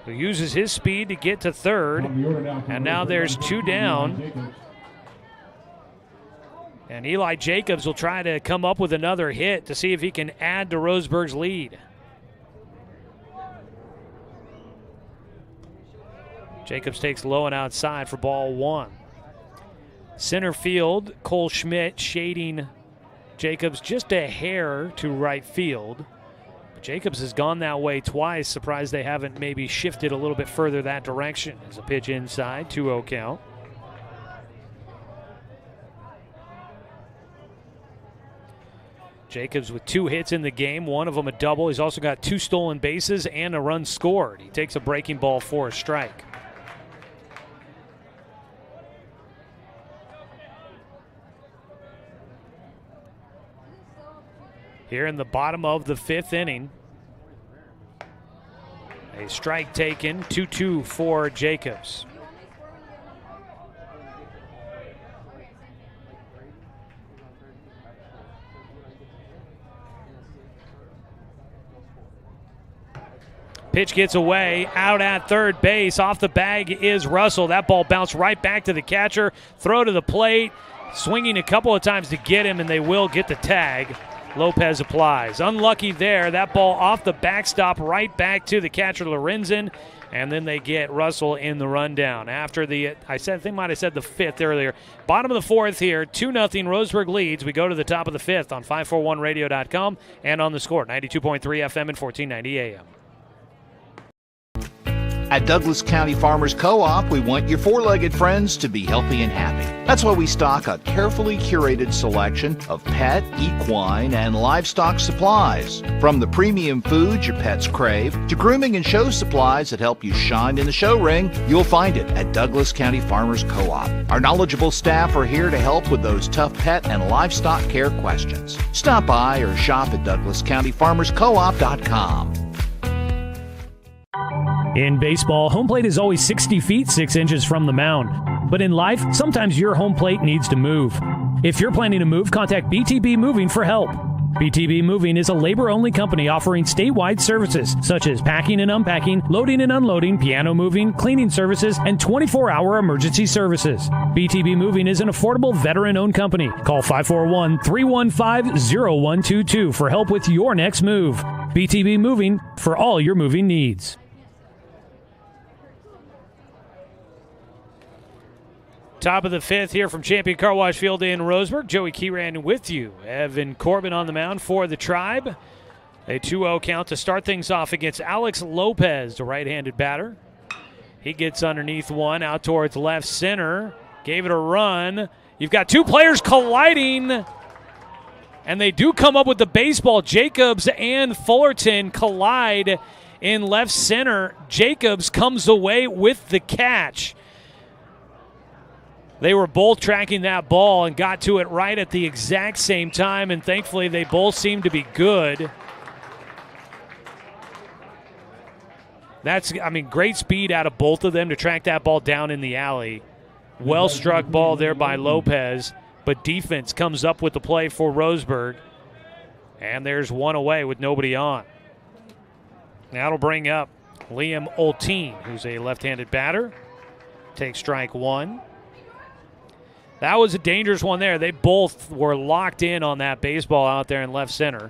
Speaker 1: who uses his speed to get to third. And now there's 2 down. And Eli Jacobs will try to come up with another hit to see if he can add to Roseburg's lead. Jacobs takes low and outside for ball 1. Center field, Cole Schmidt shading Jacobs just a hair to right field. But Jacobs has gone that way twice. Surprised they haven't maybe shifted a little bit further that direction. As a pitch inside, 2-0 count. Jacobs with 2 hits in the game, one of them a double. He's also got 2 stolen bases and a run scored. He takes a breaking ball for a strike. here in the bottom of the 5th inning. A strike taken, 2-2 for Jacobs. Pitch gets away, out at third base. Off the bag is Russell. That ball bounced right back to the catcher. Throw to the plate, swinging a couple of times to get him, and they will get the tag. Lopez applies. Unlucky there. That ball off the backstop, right back to the catcher, Lorenzen, and then they get Russell in the rundown. After the, I think might have said the 5th earlier. Bottom of the 4th here, 2-0. Roseburg leads. We go to the top of the 5th on 541radio.com and on the Score, 92.3 FM and 1490 AM.
Speaker 5: At Douglas County Farmers Co-op, we want your four-legged friends to be healthy and happy. That's why we stock a carefully curated selection of pet, equine, and livestock supplies. From the premium foods your pets crave to grooming and show supplies that help you shine in the show ring, you'll find it at Douglas County Farmers Co-op. Our knowledgeable staff are here to help with those tough pet and livestock care questions. Stop by or shop at DouglasCountyFarmersCoop.com.
Speaker 1: In baseball, home plate is always 60 feet, 6 inches from the mound. But in life, sometimes your home plate needs to move. If you're planning to move, contact BTB Moving for help. BTB Moving is a labor-only company offering statewide services such as packing and unpacking, loading and unloading, piano moving, cleaning services, and 24-hour emergency services. BTB Moving is an affordable veteran-owned company. Call 541-315-0122 for help with your next move. BTB Moving for all your moving needs. Top of the 5th here from Champion Car Wash Field in Roseburg. Joey Keyran with you. Evan Corbin on the mound for the Tribe. A 2-0 count to start things off against Alex Lopez, the right-handed batter. He gets underneath one, out towards left center. Gave it a run. You've got two players colliding, and they do come up with the baseball. Jacobs and Fullerton collide in left center. Jacobs comes away with the catch. They were both tracking that ball and got to it right at the exact same time, and thankfully they both seem to be good. That's, great speed out of both of them to track that ball down in the alley. Well-struck ball there by Lopez, but defense comes up with the play for Roseburg, and there's one away with nobody on. That'll bring up Liam Olteen, who's a left-handed batter. Takes strike one. That was a dangerous one there. They both were locked in on that baseball out there in left center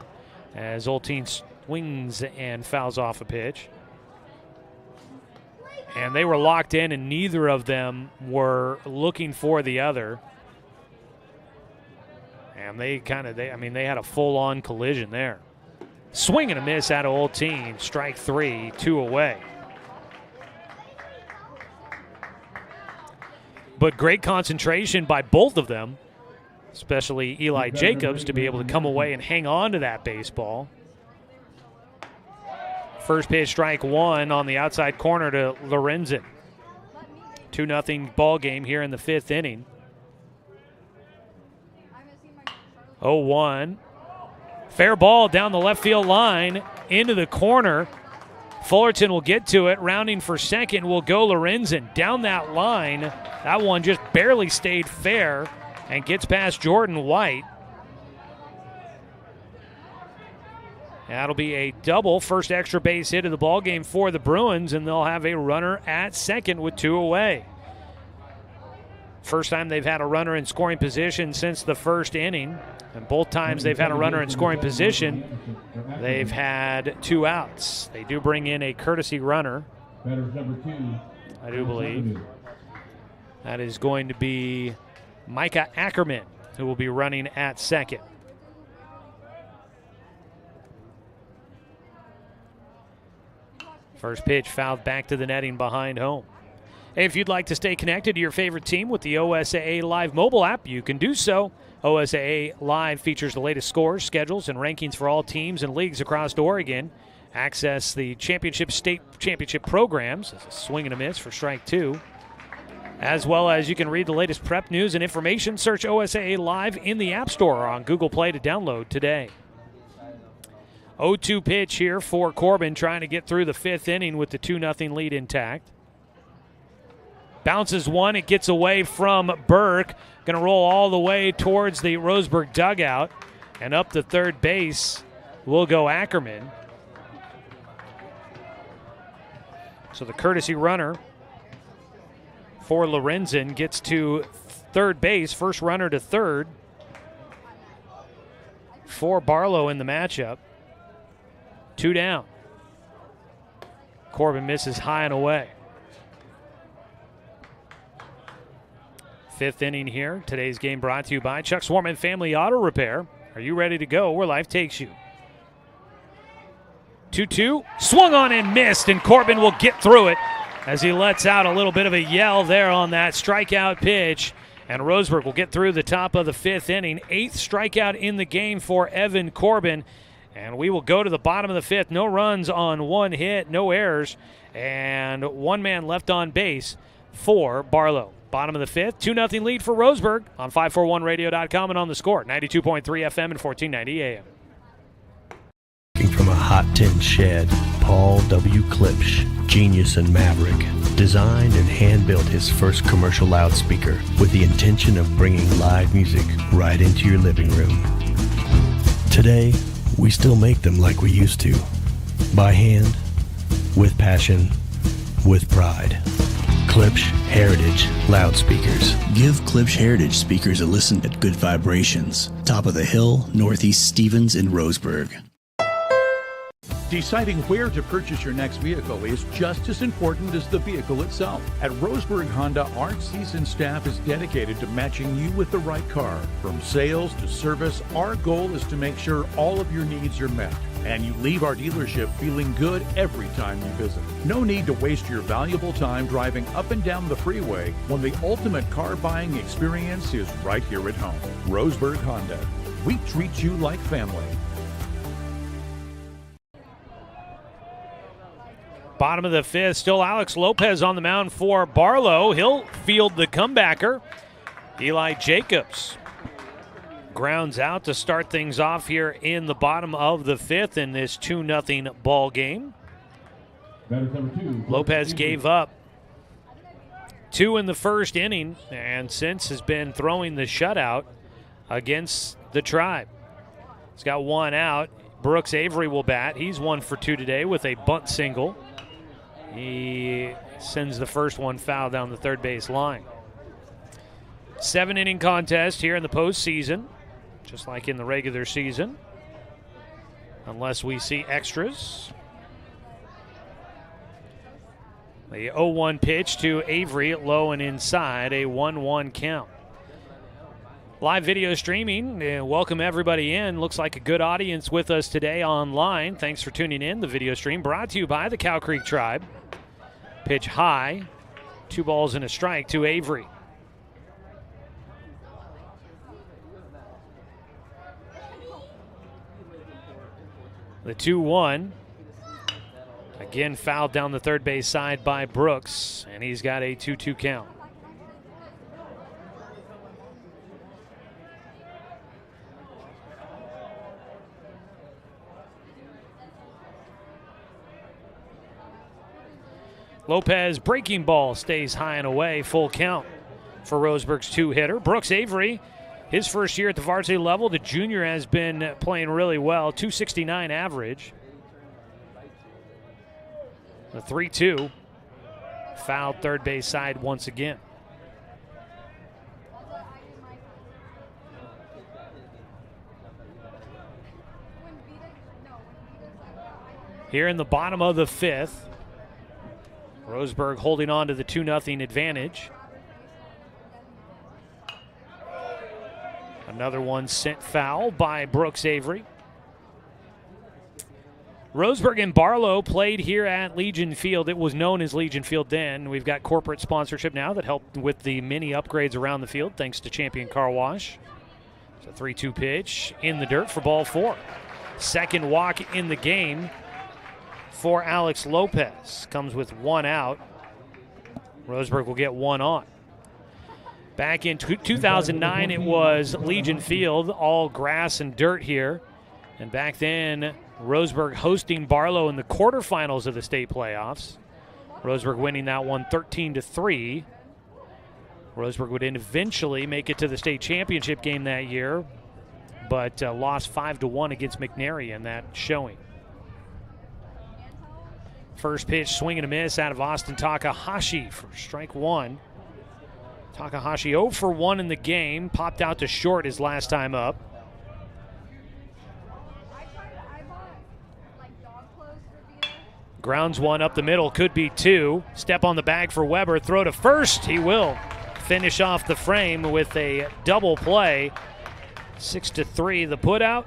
Speaker 1: as Olteen swings and fouls off a pitch. And they were locked in, and neither of them were looking for the other. And they had a full-on collision there. Swing and a miss out of Olteen. Strike three, 2 away. But great concentration by both of them, especially Eli Jacobs, to be able to come away and hang on to that baseball. First pitch, strike one on the outside corner to Lorenzen. 2-0 ball game here in the 5th inning. 0-1. Fair ball down the left field line into the corner. Fullerton will get to it. Rounding for second will go Lorenzen. Down that line, that one just barely stayed fair and gets past Jordan White. That'll be a double, first extra base hit of the ballgame for the Bruins, and they'll have a runner at second with 2 away. First time they've had a runner in scoring position since the first inning, and both times they've had a runner in scoring position, they've had 2 outs. They do bring in a courtesy runner, I do believe. That is going to be Micah Ackerman, who will be running at second. First pitch fouled back to the netting behind home. Hey, if you'd like to stay connected to your favorite team with the OSAA Live mobile app, you can do so. OSAA Live features the latest scores, schedules, and rankings for all teams and leagues across Oregon. Access the state championship programs. That's a swing and a miss for strike two. As well as you can read the latest prep news and information. Search OSAA Live in the App Store or on Google Play to download today. 0-2 pitch here for Corbin, trying to get through the 5th inning with the 2-0 lead intact. Bounces one, it gets away from Burke. Going to roll all the way towards the Roseburg dugout. And up to third base will go Ackerman. So the courtesy runner for Lorenzen gets to third base. First runner to third for Barlow in the matchup. 2 down. Corbin misses high and away. 5th inning here. Today's game brought to you by Chuck Swarman Family Auto Repair. Are you ready to go where life takes you? 2-2. Swung on and missed, and Corbin will get through it as he lets out a little bit of a yell there on that strikeout pitch. And Roseburg will get through the top of the 5th inning. 8th strikeout in the game for Evan Corbin. And we will go to the bottom of the 5th. No runs on 1 hit, no errors, and 1 man left on base for Barlow. Bottom of the 5th, 2-0 lead for Roseburg on 541radio.com and on the score, 92.3 FM and 1490 AM.
Speaker 3: From a hot tin shed, Paul W. Klipsch, genius and maverick, designed and hand-built his first commercial loudspeaker with the intention of bringing live music right into your living room. Today, we still make them like we used to, by hand, with passion, with pride. Klipsch Heritage Loudspeakers.
Speaker 4: Give Klipsch Heritage speakers a listen at Good Vibrations, top of the hill, Northeast Stevens in Roseburg.
Speaker 8: Deciding where to purchase your next vehicle is just as important as the vehicle itself. At Roseburg Honda, our seasoned staff is dedicated to matching you with the right car. From sales to service, our goal is to make sure all of your needs are met, and you leave our dealership feeling good every time you visit. No need to waste your valuable time driving up and down the freeway when the ultimate car buying experience is right here at home. Roseburg Honda. We treat you like family.
Speaker 1: Bottom of the 5th, still Alex Lopez on the mound for Barlow. He'll field the comebacker. Eli Jacobs grounds out to start things off here in the bottom of the 5th in this 2-0 ball game. Lopez gave up 2 in the first inning and since has been throwing the shutout against the Tribe. He's got 1 out. Brooks Avery will bat. He's 1 for 2 today with a bunt single. He sends the first one foul down the third base line. 7-inning contest here in the postseason, just like in the regular season, unless we see extras. The 0-1 pitch to Avery, low and inside, a 1-1 count. Live video streaming, welcome everybody in. Looks like a good audience with us today online. Thanks for tuning in. The video stream brought to you by the Cow Creek Tribe. Pitch high, 2 balls and a strike to Avery. The 2-1. Again fouled down the third base side by Brooks, and he's got a 2-2 count. Lopez breaking ball stays high and away, full count for Roseburg's 2-hitter. Brooks Avery, his first year at the varsity level, the junior has been playing really well, 269 average. The 3-2, fouled third base side once again. Here in the bottom of the 5th, Roseburg holding on to the 2-0 advantage. Another one sent foul by Brooks Avery. Roseburg and Barlow played here at Legion Field. It was known as Legion Field then. We've got corporate sponsorship now that helped with the many upgrades around the field thanks to Champion Car Wash. It's a 3-2 pitch in the dirt for ball 4. Second walk in the game for Alex Lopez. Comes with 1 out. Roseburg will get 1 on. Back in 2009, it was Legion Field, all grass and dirt here. And back then, Roseburg hosting Barlow in the quarterfinals of the state playoffs. Roseburg winning that one 13-3. Roseburg would eventually make it to the state championship game that year, but lost 5-1 against McNary in that showing. First pitch, swing and a miss out of Austin Takahashi for strike one. Takahashi 0 for 1 in the game, popped out to short his last time up. Grounds one up the middle, could be two. Step on the bag for Weber, throw to first. He will finish off the frame with a double play. 6-3 the putout.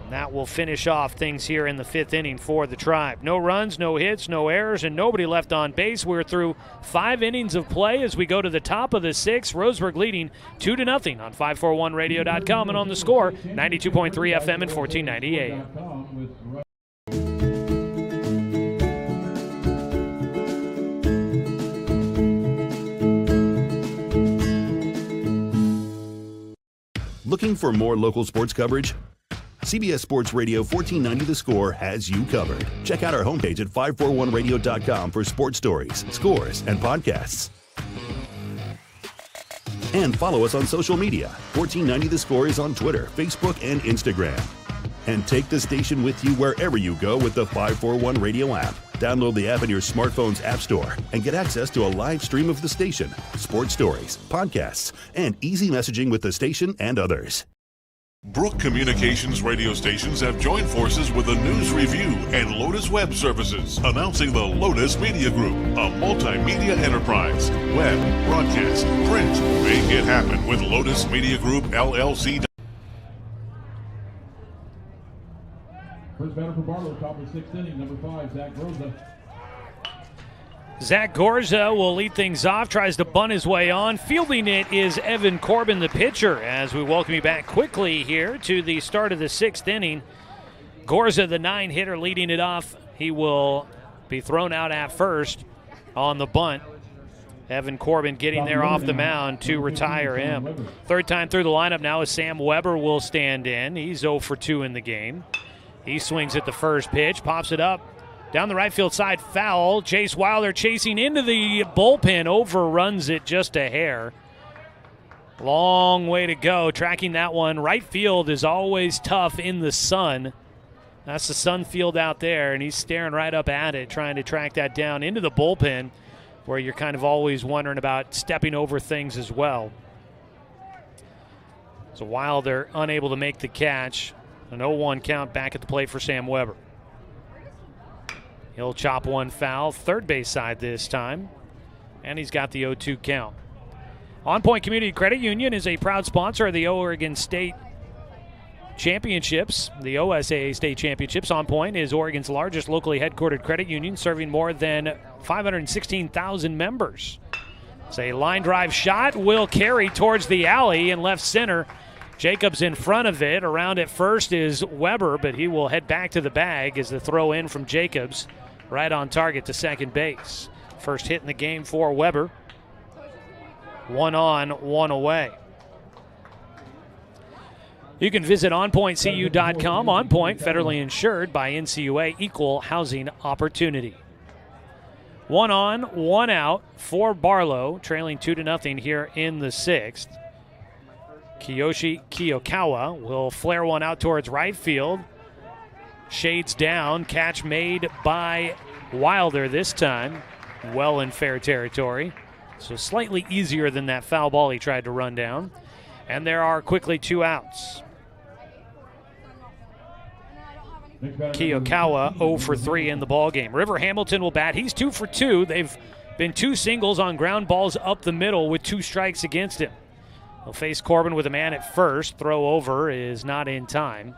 Speaker 1: And that will finish off things here in the 5th inning for the Tribe. No runs, no hits, no errors, and nobody left on base. We're through 5 innings of play as we go to the top of the 6th. Roseburg leading 2-0 on 541radio.com and on the score, 92.3 FM and 1490 AM.
Speaker 14: Looking for more local sports coverage? CBS Sports Radio 1490 The Score has you covered. Check out our homepage at 541radio.com for sports stories, scores, and podcasts. And follow us on social media. 1490 The Score is on Twitter, Facebook, and Instagram. And take the station with you wherever you go with the 541 Radio app. Download the app in your smartphone's app store and get access to a live stream of the station, sports stories, podcasts, and easy messaging with the station and others.
Speaker 7: Brook Communications radio stations have joined forces with the News Review and Lotus Web Services, announcing the Lotus Media Group, a multimedia enterprise. Web, broadcast, print. Make it happen with Lotus Media Group, LLC.
Speaker 11: First batter for Barlow, top of the 6th inning, number 5, Zach Rosa.
Speaker 1: Zach Gorza will lead things off, tries to bunt his way on. Fielding it is Evan Corbin, the pitcher, as we welcome you back quickly here to the start of the 6th inning. Gorza, the 9-hitter, leading it off. He will be thrown out at first on the bunt. Evan Corbin getting there off the mound to retire him. Third time through the lineup now is Sam Weber will stand in. He's 0 for 2 in the game. He swings at the first pitch, pops it up. Down the right field side, foul. Chase Wilder chasing into the bullpen, overruns it just a hair. Long way to go, tracking that one. Right field is always tough in the sun. That's the sun field out there, and he's staring right up at it, trying to track that down into the bullpen, where you're kind of always wondering about stepping over things as well. So Wilder unable to make the catch. An 0-1 count back at the plate for Sam Weber. He'll chop one foul, third base side this time, and he's got the 0-2 count. On Point Community Credit Union is a proud sponsor of the Oregon State Championships, the OSAA State Championships. On Point is Oregon's largest locally headquartered credit union, serving more than 516,000 members. It's a line drive shot, will carry towards the alley in left center. Jacobs in front of it. Around at first is Weber, but he will head back to the bag as the throw in from Jacobs. Right on target to second base. First hit in the game for Weber. 1 on, 1 away. You can visit onpointcu.com. On Point, federally insured by NCUA, equal housing opportunity. 1 on, 1 out for Barlow, trailing 2-0 here in the 6th. Kiyoshi Kiyokawa will flare one out towards right field. Shades down, catch made by Wilder this time. Well in fair territory. So slightly easier than that foul ball he tried to run down. And there are quickly 2 outs. Kiyokawa 0 for 3 in the ballgame. River Hamilton will bat. He's 2 for 2. They've been 2 singles on ground balls up the middle with 2 strikes against him. He'll face Corbin with a man at first. Throw over is not in time.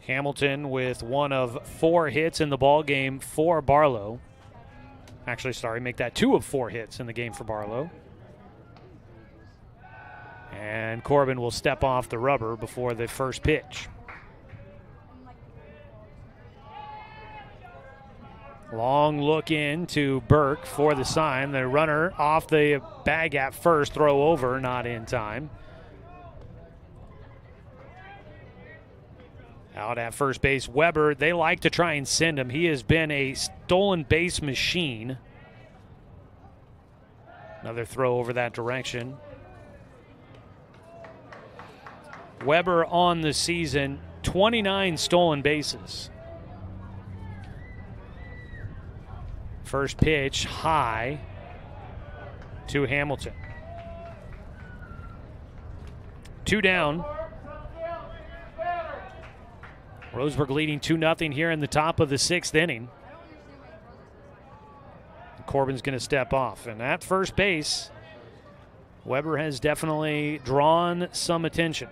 Speaker 1: Hamilton with 1 of 4 hits in the ball game for Barlow. Actually, sorry, make that 2 of 4 hits in the game for Barlow. And Corbin will step off the rubber before the first pitch. Long look in to Burke for the sign. The runner off the bag at first, throw over, not in time. Out at first base, Weber, they like to try and send him. He has been a stolen base machine. Another throw over that direction. Weber on the season, 29 stolen bases. First pitch high to Hamilton. 2 down. Roseburg leading 2-0 here in the top of the 6th inning. Corbin's going to step off. And at first base, Weber has definitely drawn some attention.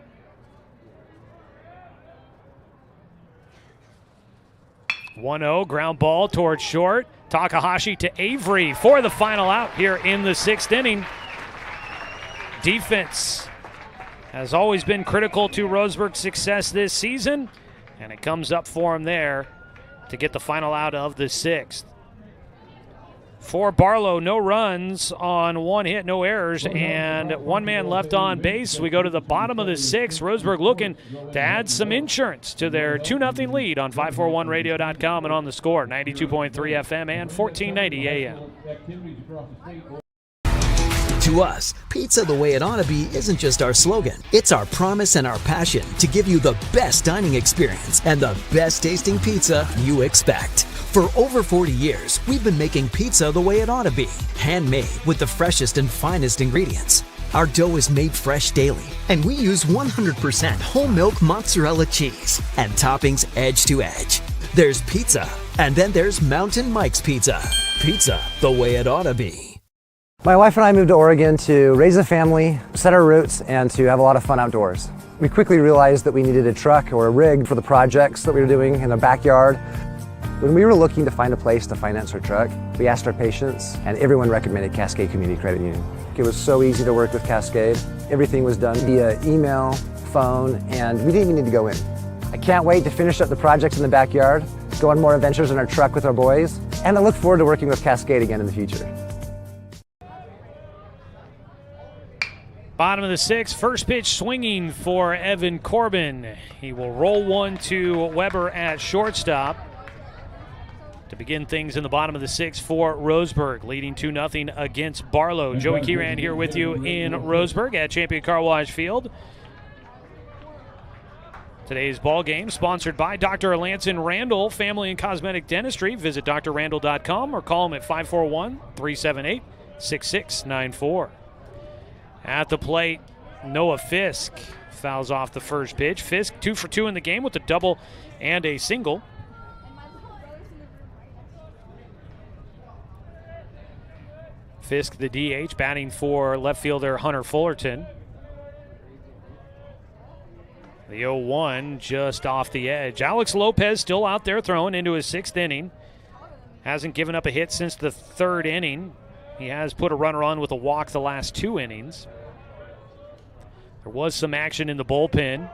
Speaker 1: (1-0) ground ball towards short. Takahashi to Avery for the final out here in the 6th inning. Defense has always been critical to Roseburg's success this season, and it comes up for him there to get the final out of the 6th. For Barlow, no runs on 1 hit, no errors, and 1 man left on base. We go to the bottom of the 6th. Roseburg looking to add some insurance to their 2-0 lead on 541radio.com and on the score, 92.3 FM and 1490 AM.
Speaker 12: To us, pizza the way it ought to be isn't just our slogan. It's our promise and our passion to give you the best dining experience and the best tasting pizza you expect. For over 40 years, we've been making pizza the way it ought to be. Handmade with the freshest and finest ingredients. Our dough is made fresh daily, and we use 100% whole milk mozzarella cheese and toppings edge to edge. There's pizza, and then there's Mountain Mike's Pizza. Pizza the way it ought to be.
Speaker 13: My wife and I moved to Oregon to raise a family, set our roots, and to have a lot of fun outdoors. We quickly realized that we needed a truck or a rig for the projects that we were doing in the backyard. When we were looking to find a place to finance our truck, we asked our patients, and everyone recommended Cascade Community Credit Union. It was so easy to work with Cascade. Everything was done via email, phone, and we didn't even need to go in. I can't wait to finish up the projects in the backyard, go on more adventures in our truck with our boys, and I look forward to working with Cascade again in the future.
Speaker 1: Bottom of the 6th, first pitch swinging for Evan Corbin. He will roll one to Weber at shortstop to begin things in the bottom of the 6th for Roseburg, leading 2-0 against Barlow. Joey Kieran here with you in Roseburg at Champion Car Wash Field. Today's ball game sponsored by Dr. Alanson Randall Family and Cosmetic Dentistry. Visit drrandall.com or call him at 541-378-6694. At the plate, Noah Fisk fouls off the first pitch. Fisk 2 for 2 in the game with a double and a single. Fisk, the DH, batting for left fielder Hunter Fullerton. The 0-1 just off the edge. Alex Lopez still out there throwing into his 6th inning. Hasn't given up a hit since the 3rd inning. He has put a runner on with a walk the last 2 innings. There was some action in the bullpen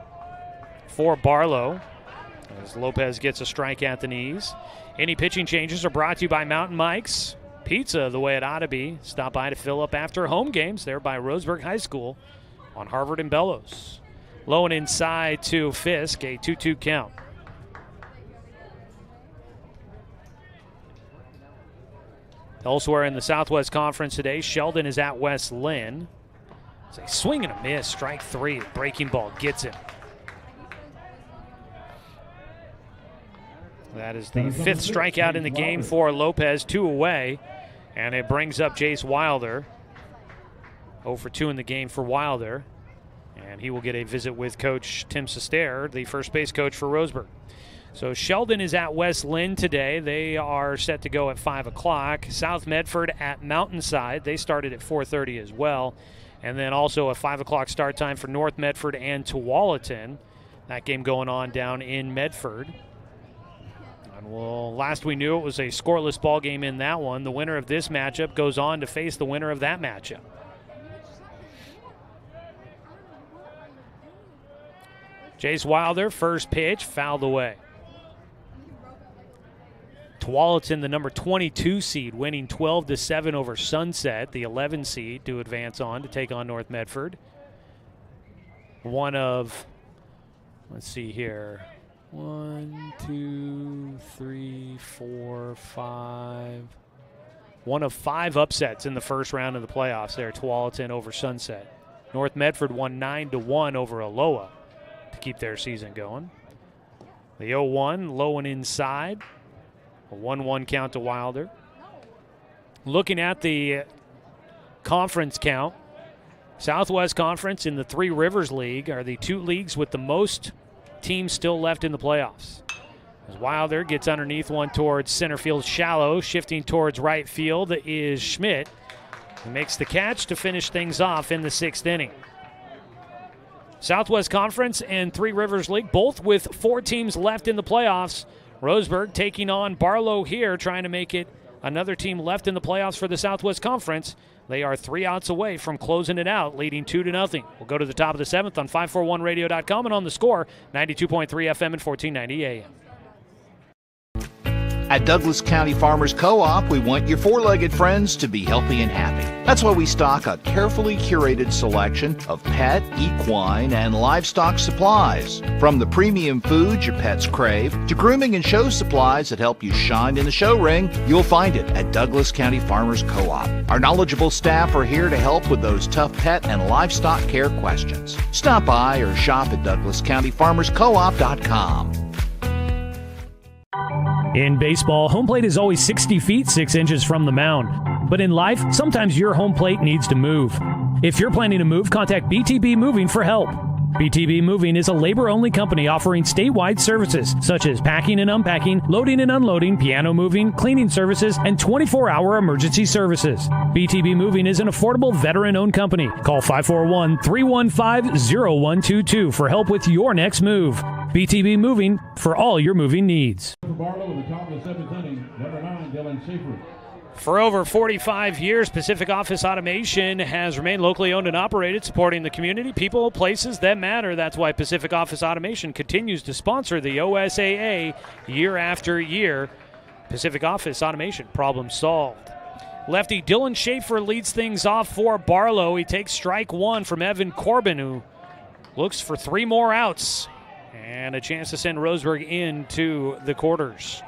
Speaker 1: for Barlow as Lopez gets a strike at the knees. Any pitching changes are brought to you by Mountain Mike's Pizza the way it ought to be. Stop by to fill up after home games there by Roseburg High School on Harvard and Bellows. Low and inside to Fisk, a 2-2 count. Elsewhere in the Southwest Conference today, Sheldon is at West Lynn. It's a swing and a miss, strike 3. Breaking ball gets him. That is the 5th strikeout in the game for Lopez, 2 away. And it brings up Jace Wilder. 0 for 2 in the game for Wilder. And he will get a visit with Coach Tim Sester, the first base coach for Roseburg. So Sheldon is at West Lynn today. They are set to go at 5 o'clock. South Medford at Mountainside. They started at 4:30 as well. And then also a 5 o'clock start time for North Medford and Tualatin. That game going on down in Medford. And last we knew it was a scoreless ball game in that one. The winner of this matchup goes on to face the winner of that matchup. Jace Wilder, first pitch, fouled away. Tualatin, the number 22 seed, winning 12-7 over Sunset, the 11 seed, to advance on to take on North Medford. One of, let's see here, 1, 2, 3, 4, 5. One of 5 upsets in the first round of the playoffs there, Tualatin over Sunset. North Medford won 9-1 over Aloha to keep their season going. The 0-1, low and inside. A 1-1 count to Wilder. Looking at the conference count, Southwest Conference in the Three Rivers League are the 2 leagues with the most teams still left in the playoffs. As Wilder gets underneath one towards center field shallow, shifting towards right field is Schmidt, who makes the catch to finish things off in the 6th inning. Southwest Conference and Three Rivers League, both with 4 teams left in the playoffs. Roseburg taking on Barlow here, trying to make it another team left in the playoffs for the Southwest Conference. They are 3 outs away from closing it out, leading 2-0. We'll go to the top of the 7th on 541radio.com and on the Score, 92.3 FM and 1490 AM.
Speaker 5: At Douglas County Farmers Co-op, we want your four-legged friends to be healthy and happy. That's why we stock a carefully curated selection of pet, equine, and livestock supplies. From the premium foods your pets crave to grooming and show supplies that help you shine in the show ring, you'll find it at Douglas County Farmers Co-op. Our knowledgeable staff are here to help with those tough pet and livestock care questions. Stop by or shop at DouglasCountyFarmersCoop.com.
Speaker 1: In baseball, home plate is always 60 feet, 6 inches from the mound. But in life, sometimes your home plate needs to move. If you're planning to move, contact BTB Moving for help. BTB Moving is a labor-only company offering statewide services such as packing and unpacking, loading and unloading, piano moving, cleaning services, and 24-hour emergency services. BTB Moving is an affordable veteran-owned company. Call 541-315-0122 for help with your next move. BTB Moving for all your moving needs.
Speaker 11: For Barlow in the top of the 7th inning, number 9, Dylan Schaefer.
Speaker 1: For over 45 years, Pacific Office Automation has remained locally owned and operated, supporting the community, people, places that matter. That's why Pacific Office Automation continues to sponsor the OSAA year after year. Pacific Office Automation, problem solved. Lefty Dylan Schaefer leads things off for Barlow. He takes strike 1 from Evan Corbin, who looks for 3 more outs and a chance to send Roseburg into the quarters.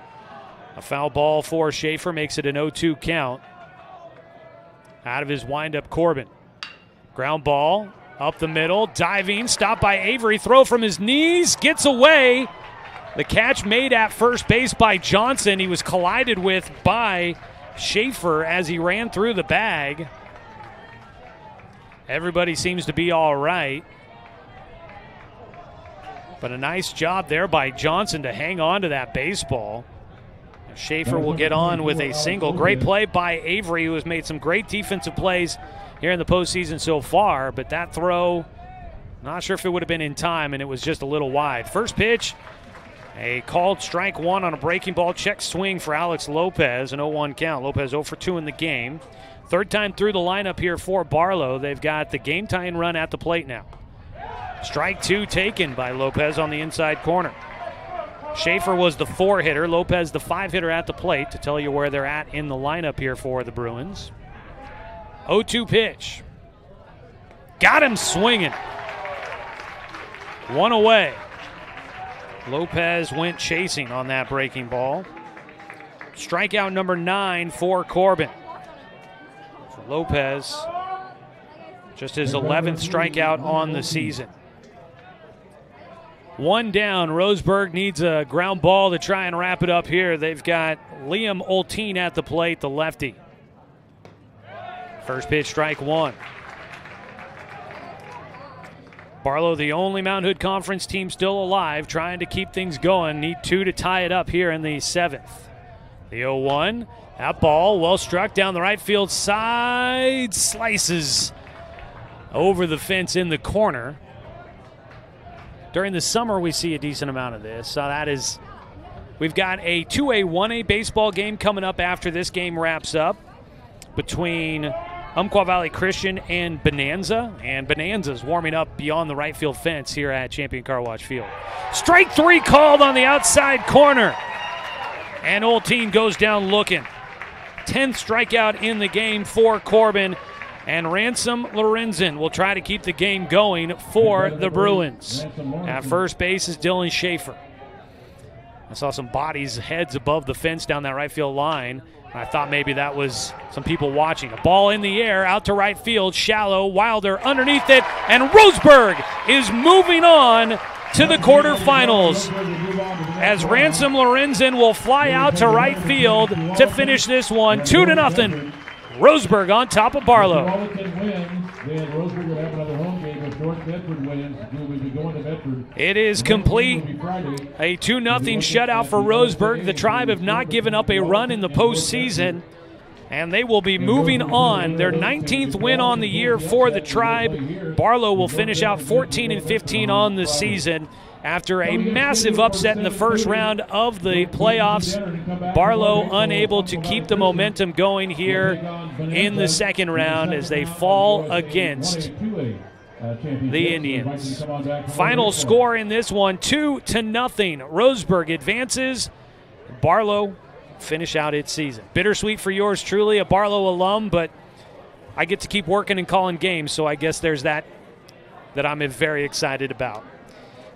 Speaker 1: A foul ball for Schaefer makes it an 0-2 count. Out of his windup, Corbin. Ground ball up the middle, diving, stopped by Avery, throw from his knees, gets away. The catch made at first base by Johnson. He was collided with by Schaefer as he ran through the bag. Everybody seems to be all right. But a nice job there by Johnson to hang on to that baseball. Schaefer will get on with a single. Great play by Avery, who has made some great defensive plays here in the postseason so far. But that throw, not sure if it would have been in time, and it was just a little wide. First pitch, a called strike 1 on a breaking ball. Check swing for Alex Lopez, an 0-1 count. Lopez 0 for 2 in the game. Third time through the lineup here for Barlow. They've got the game-tying run at the plate now. Strike 2 taken by Lopez on the inside corner. Schaefer was the 4-hitter, Lopez the 5-hitter at the plate to tell you where they're at in the lineup here for the Bruins. 0-2 pitch. Got him swinging. 1 away. Lopez went chasing on that breaking ball. Strikeout number 9 for Corbin. For Lopez, just his 11th strikeout on the season. 1 down. Roseburg needs a ground ball to try and wrap it up here. They've got Liam Olteen at the plate, the lefty. First pitch, strike 1. Barlow, the only Mount Hood Conference team still alive, trying to keep things going. Need 2 to tie it up here in the 7th. The 0-1. That ball, well struck down the right field side. Slices over the fence in the corner. During the summer, we see a decent amount of this. So that is, we've got a 2A, 1A baseball game coming up after this game wraps up between Umpqua Valley Christian and Bonanza. And Bonanza's warming up beyond the right field fence here at Champion Car Wash Field. Strike 3 called on the outside corner. And Olteen goes down looking. 10th strikeout in the game for Corbin. And Ransom Lorenzen will try to keep the game going for the Bruins. At first base is Dylan Schaefer. I saw some bodies, heads above the fence down that right field line. I thought maybe that was some people watching. A ball in the air, out to right field, shallow, Wilder underneath it, and Roseburg is moving on to the quarterfinals as Ransom Lorenzen will fly out to right field to finish this one 2-0. Roseburg on top of Barlow. It is complete. A 2-0 shutout for Roseburg. The Tribe have not given up a run in the postseason, and they will be moving on. Their 19th win on the year for the Tribe. Barlow will finish out 14-15 on the season. After a massive upset in the first round of the playoffs, Barlow unable to keep the momentum going here in the second round as they fall against the Indians. Final score in this one, 2-0. Roseburg advances. Barlow finish out its season. Bittersweet for yours truly, a Barlow alum, but I get to keep working and calling games, so I guess there's that I'm very excited about.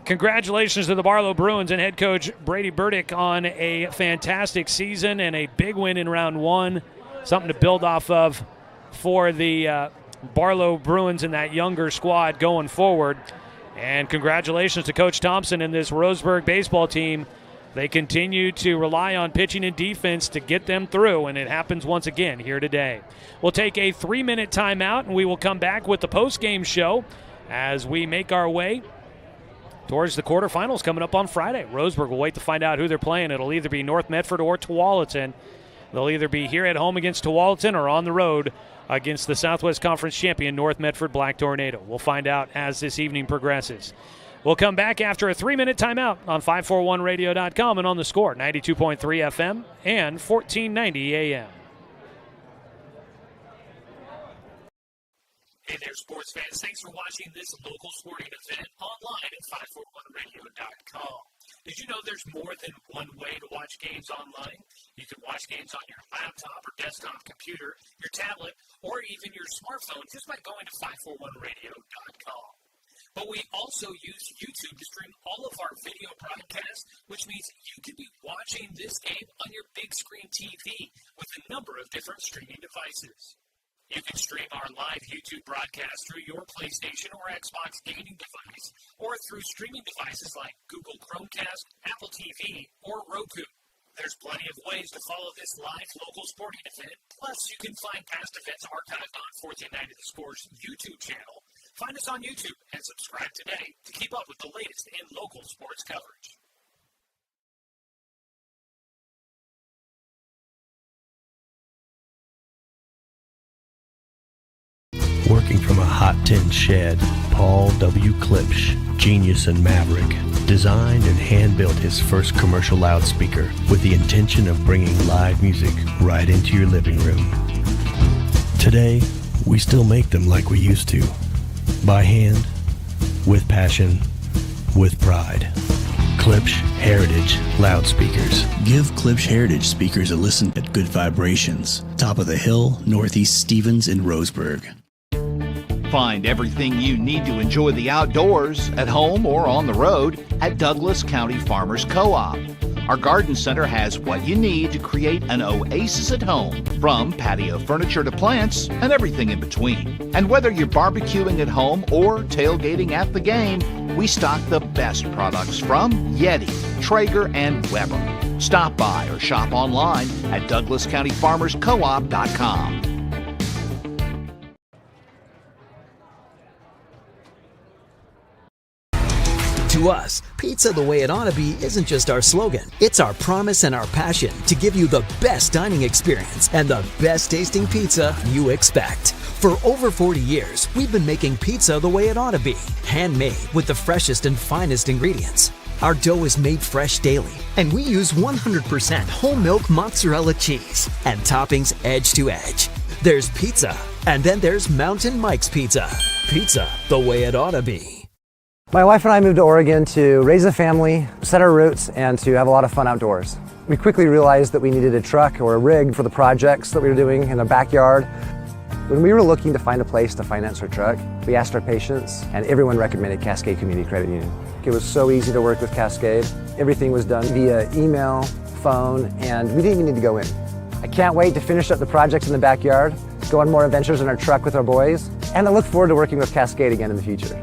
Speaker 1: Congratulations to the Barlow Bruins and head coach Brady Burdick on a fantastic season and a big win in round one. Something to build off of for the Barlow Bruins and that younger squad going forward. And congratulations to Coach Thompson and this Roseburg baseball team. They continue to rely on pitching and defense to get them through, and it happens once again here today. We'll take a 3-minute timeout, and we will come back with the post-game show as we make our way towards the quarterfinals coming up on Friday. Roseburg will wait to find out who they're playing. It'll either be North Medford or Tualatin. They'll either be here at home against Tualatin or on the road against the Southwest Conference champion North Medford Black Tornado. We'll find out as this evening progresses. We'll come back after a 3-minute timeout on 541radio.com and on the Score, 92.3 FM and 1490 AM.
Speaker 2: Hey there, sports fans. Thanks for watching this local sporting event online at 541radio.com. Did you know there's more than one way to watch games online? You can watch games on your laptop or desktop computer, your tablet, or even your smartphone just by going to 541radio.com. But we also use YouTube to stream all of our video broadcasts, which means you can be watching this game on your big screen TV with a number of different streaming devices. You can stream our live YouTube broadcast through your PlayStation or Xbox gaming device, or through streaming devices like Google Chromecast, Apple TV, or Roku. There's plenty of ways to follow this live local sporting event. Plus, you can find past events archived on 1490 The Score's YouTube channel. Find us on YouTube and subscribe today to keep up with the latest in local sports coverage.
Speaker 3: Working from a hot tin shed, Paul W. Klipsch, genius and maverick, designed and hand-built his first commercial loudspeaker with the intention of bringing live music right into your living room. Today, we still make them like we used to. By hand, with passion, with pride. Klipsch Heritage Loudspeakers.
Speaker 4: Give Klipsch Heritage speakers a listen at Good Vibrations, top of the hill, Northeast Stevens in Roseburg.
Speaker 5: Find everything you need to enjoy the outdoors at home or on the road at Douglas County Farmers Co-op. Our garden center has what you need to create an oasis at home, from patio furniture to plants and everything in between. And whether you're barbecuing at home or tailgating at the game, we stock the best products from Yeti, Traeger, and Weber. Stop by or shop online at DouglasCountyFarmersCoop.com.
Speaker 12: To us, pizza the way it ought to be isn't just our slogan. It's our promise and our passion to give you the best dining experience and the best tasting pizza you expect. For over 40 years, we've been making pizza the way it ought to be. Handmade with the freshest and finest ingredients. Our dough is made fresh daily, and we use 100% whole milk mozzarella cheese and toppings edge to edge. There's pizza, and then there's Mountain Mike's Pizza. Pizza the way it ought to be.
Speaker 13: My wife and I moved to Oregon to raise a family, set our roots, and to have a lot of fun outdoors. We quickly realized that we needed a truck or a rig for the projects that we were doing in the backyard. When we were looking to find a place to finance our truck, we asked our patients, and everyone recommended Cascade Community Credit Union. It was so easy to work with Cascade. Everything was done via email, phone, and we didn't even need to go in. I can't wait to finish up the projects in the backyard, go on more adventures in our truck with our boys, and I look forward to working with Cascade again in the future.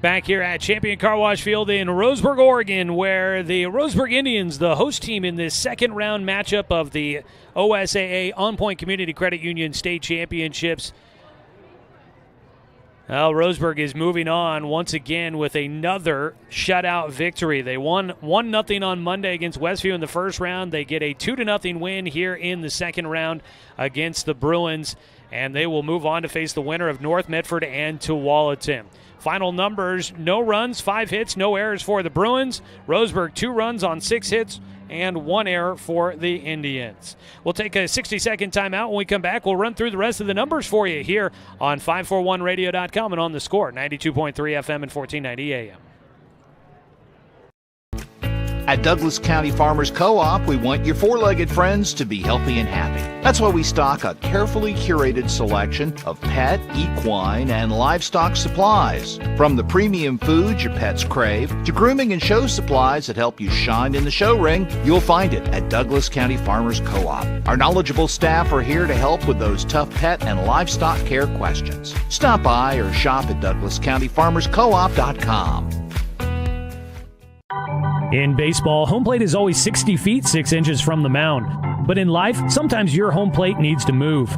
Speaker 1: Back here at Champion Car Wash Field in Roseburg, Oregon, where the Roseburg Indians, the host team in this second round matchup of the OSAA On Point Community Credit Union State Championships. Well, Roseburg is moving on once again with another shutout victory. They won 1-0 on Monday against Westview in the first round. They get a 2-0 win here in the second round against the Bruins, and they will move on to face the winner of North Medford and Tualatin. Final numbers, no runs, 5 hits, no errors for the Bruins. Roseburg, 2 runs on 6 hits and 1 error for the Indians. We'll take a 60-second timeout. When we come back, we'll run through the rest of the numbers for you here on 541radio.com and on the Score, 92.3 FM and 1490 AM.
Speaker 5: At Douglas County Farmers Co-op, we want your four-legged friends to be healthy and happy. That's why we stock a carefully curated selection of pet, equine, and livestock supplies. From the premium foods your pets crave to grooming and show supplies that help you shine in the show ring, you'll find it at Douglas County Farmers Co-op. Our knowledgeable staff are here to help with those tough pet and livestock care questions. Stop by or shop at DouglasCountyFarmersCoop.com.
Speaker 1: In baseball, home plate is always 60 feet, 6 inches from the mound. But in life, sometimes your home plate needs to move.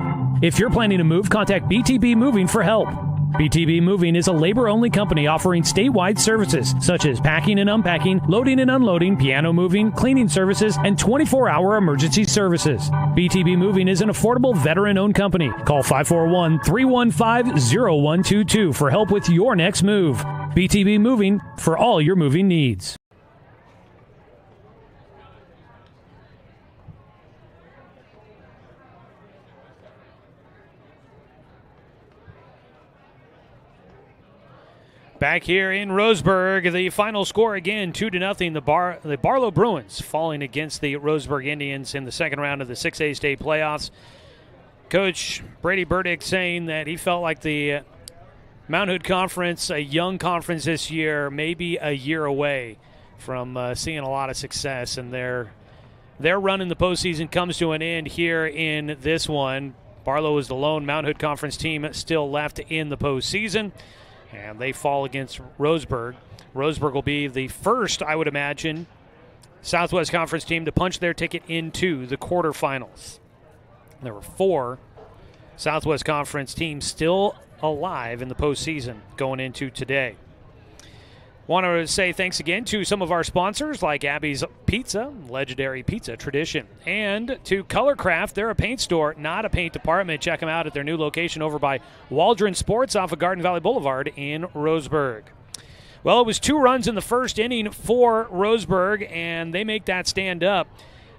Speaker 1: If you're planning to move, contact BTB Moving for help. BTB Moving is a labor-only company offering statewide services such as packing and unpacking, loading and unloading, piano moving, cleaning services, and 24-hour emergency services. BTB Moving is an affordable veteran-owned company. Call 541-315-0122 for help with your next move. BTB Moving for all your moving needs. Back here in Roseburg, the final score again, 2-0. The Barlow Bruins falling against the Roseburg Indians in the second round of the 6A state playoffs. Coach Brady Burdick saying that he felt like the Mount Hood Conference, a young conference this year, maybe a year away from seeing a lot of success, and their run in the postseason comes to an end here in this one. Barlow is the lone Mount Hood Conference team still left in the postseason, and they fall against Roseburg. Roseburg will be the first, I would imagine, Southwest Conference team to punch their ticket into the quarterfinals. There were 4 Southwest Conference teams still alive in the postseason going into today. Want to say thanks again to some of our sponsors like Abby's Pizza, legendary pizza tradition, and to Colorcraft. They're a paint store, not a paint department. Check them out at their new location over by Waldron Sports off of Garden Valley Boulevard in Roseburg. Well, it was 2 runs in the first inning for Roseburg, and they make that stand up.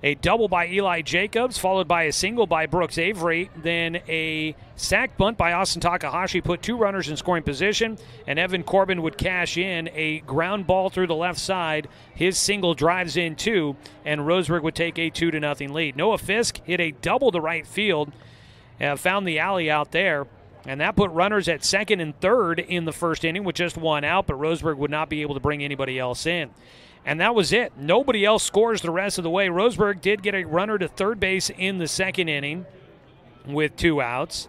Speaker 1: A double by Eli Jacobs, followed by a single by Brooks Avery. Then a sac bunt by Austin Takahashi put 2 runners in scoring position, and Evan Corbin would cash in a ground ball through the left side. His single drives in 2, and Roseburg would take a 2-0 lead. Noah Fisk hit a double to right field, found the alley out there, and that put runners at second and third in the first inning with just 1 out, but Roseburg would not be able to bring anybody else in. And that was it. Nobody else scores the rest of the way. Roseburg did get a runner to third base in the second inning with 2 outs.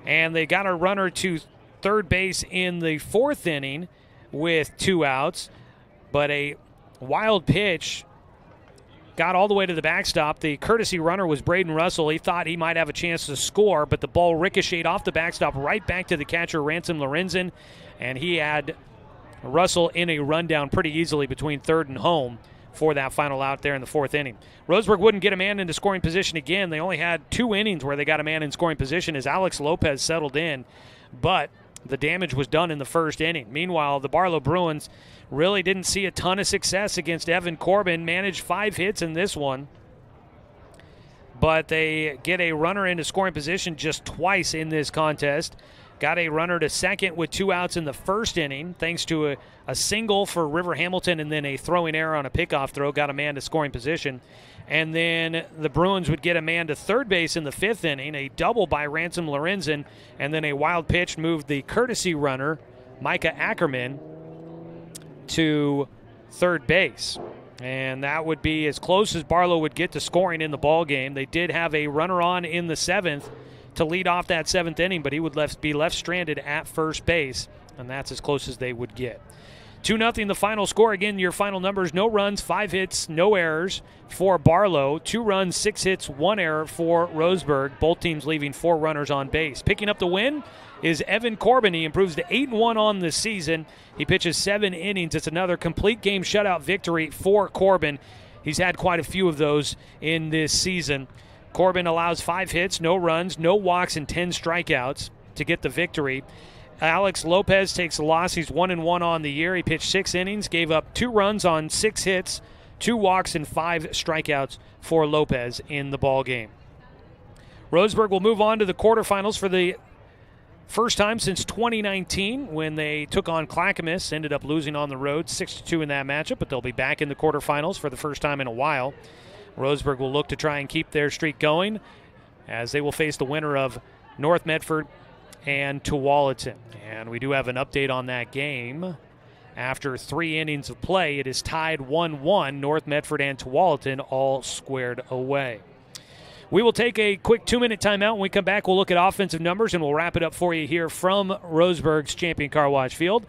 Speaker 1: And they got a runner to third base in the fourth inning with 2 outs. But a wild pitch got all the way to the backstop. The courtesy runner was Braden Russell. He thought he might have a chance to score, but the ball ricocheted off the backstop right back to the catcher, Ransom Lorenzen. And he had Russell in a rundown pretty easily between third and home for that final out there in the fourth inning. Roseburg wouldn't get a man into scoring position again. They only had 2 innings where they got a man in scoring position as Alex Lopez settled in, but the damage was done in the first inning. Meanwhile, the Barlow Bruins really didn't see a ton of success against Evan Corbin, managed 5 hits in this one, but they get a runner into scoring position just twice in this contest. Got a runner to second with 2 outs in the first inning, thanks to a single for River Hamilton and then a throwing error on a pickoff throw. Got a man to scoring position. And then the Bruins would get a man to third base in the 5th inning, a double by Ransom Lorenzen, and then a wild pitch moved the courtesy runner, Micah Ackerman, to third base. And that would be as close as Barlow would get to scoring in the ball game. They did have a runner on in the 7th to lead off that 7th inning, but he would be left stranded at first base, and that's as close as they would get. 2-0 the final score. Again, your final numbers: no runs, 5 hits, no errors for Barlow, 2 runs, 6 hits, 1 error for Roseburg. Both teams leaving 4 runners on base. Picking up the win is Evan Corbin. He improves to 8-1 on the season. He pitches 7 innings. It's another complete game shutout victory for Corbin. He's had quite a few of those in this season. Corbin allows 5 hits, no runs, no walks, and 10 strikeouts to get the victory. Alex Lopez takes a loss. He's 1-1 on the year. He pitched 6 innings, gave up 2 runs on 6 hits, 2 walks, and 5 strikeouts for Lopez in the ball game. Roseburg will move on to the quarterfinals for the first time since 2019 when they took on Clackamas. Ended up losing on the road 6-2 in that matchup, but they'll be back in the quarterfinals for the first time in a while. Roseburg will look to try and keep their streak going as they will face the winner of North Medford and Tualatin. And we do have an update on that game. After 3 innings of play, it is tied 1-1. North Medford and Tualatin all squared away. We will take a quick 2-minute timeout. When we come back, we'll look at offensive numbers, and we'll wrap it up for you here from Roseburg's Champion Car Wash Field.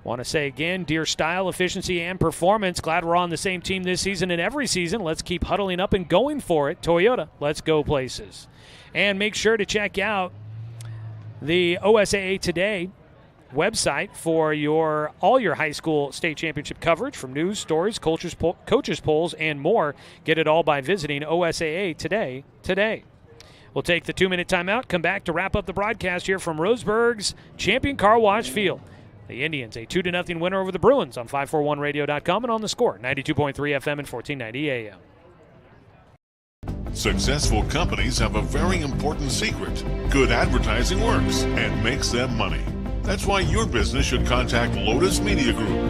Speaker 1: Want to say again, dear style, efficiency, and performance. Glad we're on the same team this season and every season. Let's keep huddling up and going for it. Toyota, let's go places. And make sure to check out the OSAA Today website for all your high school state championship coverage, from news, stories, coaches polls, and more. Get it all by visiting OSAA Today. We'll take the 2-minute timeout, come back to wrap up the broadcast here from Roseburg's Champion Car Wash Field. The Indians, a 2-0 winner over the Bruins on 541radio.com and on the Score, 92.3 FM and 1490 AM.
Speaker 7: Successful companies have a very important secret. Good advertising works and makes them money. That's why your business should contact Lotus Media Group.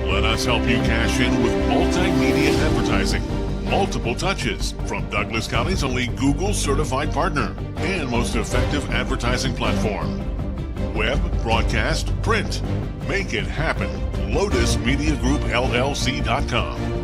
Speaker 7: Let us help you cash in with multimedia advertising. Multiple touches from Douglas County's only Google certified partner and most effective advertising platform. Web, broadcast, print. Make it happen. LotusMediaGroupLLC.com.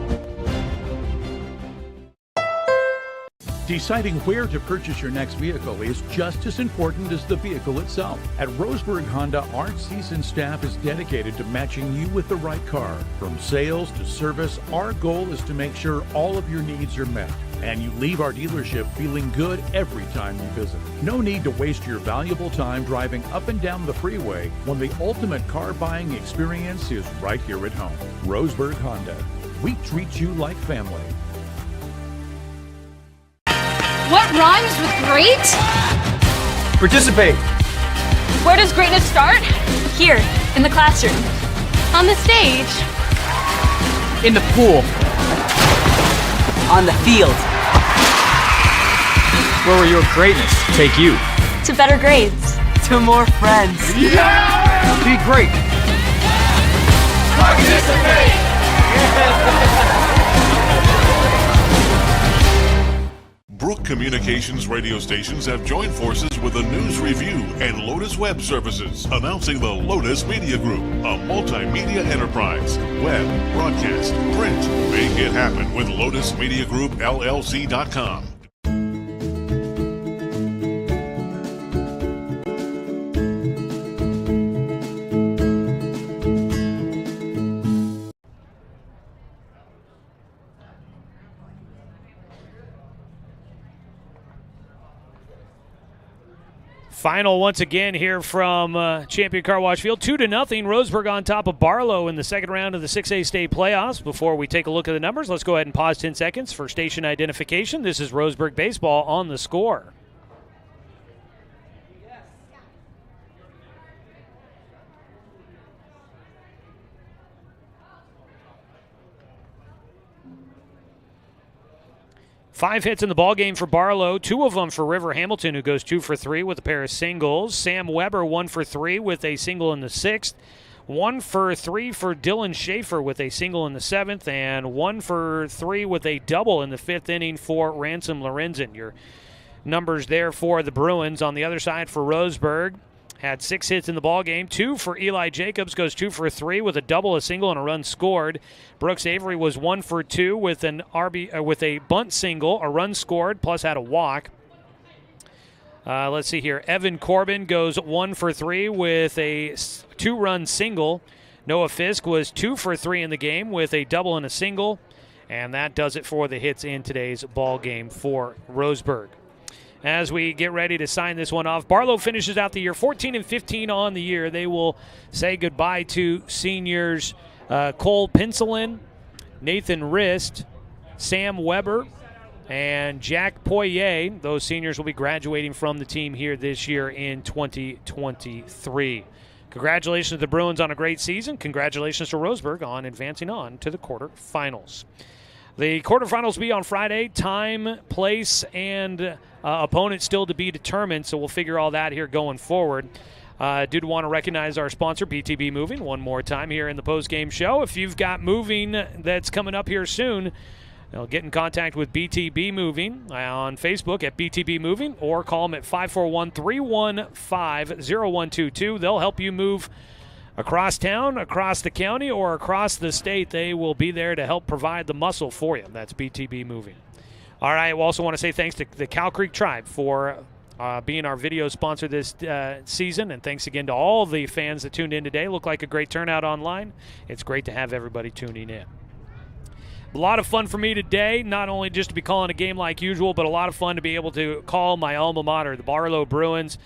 Speaker 8: Deciding where to purchase your next vehicle is just as important as the vehicle itself. At Roseburg Honda, our seasoned staff is dedicated to matching you with the right car. From sales to service, our goal is to make sure all of your needs are met, and you leave our dealership feeling good every time you visit. No need to waste your valuable time driving up and down the freeway when the ultimate car buying experience is right here at home. Roseburg Honda. We treat you like family.
Speaker 9: What rhymes with great?
Speaker 10: Participate.
Speaker 9: Where does greatness start? Here, in the classroom. On the stage.
Speaker 10: In the pool. On the field. Where will your greatness take you?
Speaker 9: To better grades.
Speaker 10: To more friends.
Speaker 8: Yeah! Be great.
Speaker 7: Participate! Brook Communications radio stations have joined forces with a news review and Lotus Web Services, announcing the Lotus Media Group, a multimedia enterprise. Web, broadcast, print. Make it happen with LotusMediaGroupLLC.com.
Speaker 1: Final once again here from Champion Car Wash Field. 2-0. Roseburg on top of Barlow in the second round of the 6A state playoffs. Before we take a look at the numbers, let's go ahead and pause 10 seconds for station identification. This is Roseburg Baseball on the Score. 5 hits in the ballgame for Barlow, 2 of them for River Hamilton, who goes 2 for 3 with a pair of singles. Sam Weber 1 for 3 with a single in the 6th. 1 for 3 for Dylan Schaefer with a single in the 7th, and 1 for 3 with a double in the 5th inning for Ransom Lorenzen. Your numbers there for the Bruins. On the other side for Roseburg, had 6 hits in the ballgame. 2 for Eli Jacobs, goes 2 for 3 with a double, a single, and a run scored. Brooks Avery was 1 for 2 with with a bunt single, a run scored, plus had a walk. Let's see here. Evan Corbin goes 1 for 3 with a 2-run single. Noah Fisk was 2 for 3 in the game with a double and a single. And that does it for the hits in today's ball game for Roseburg. As we get ready to sign this one off, Barlow finishes out the year 14-15 on the year. They will say goodbye to seniors Cole Pinselin, Nathan Rist, Sam Weber, and Jack Poirier. Those seniors will be graduating from the team here this year in 2023. Congratulations to the Bruins on a great season. Congratulations to Roseburg on advancing on to the quarterfinals. The quarterfinals will be on Friday. Time, place, and opponent still to be determined, so we'll figure all that here going forward. Did want to recognize our sponsor, BTB Moving, one more time here in the post-game show. If you've got moving that's coming up here soon, get in contact with BTB Moving on Facebook at BTB Moving, or call them at 541-315-0122. They'll help you move across town, across the county, or across the state. They will be there to help provide the muscle for you. That's BTB Moving. All right, we also want to say thanks to the Cow Creek Tribe for being our video sponsor this season, and thanks again to all the fans that tuned in today. Looked like a great turnout online. It's great to have everybody tuning in. A lot of fun for me today, not only just to be calling a game like usual, but a lot of fun to be able to call my alma mater, the Barlow Bruins.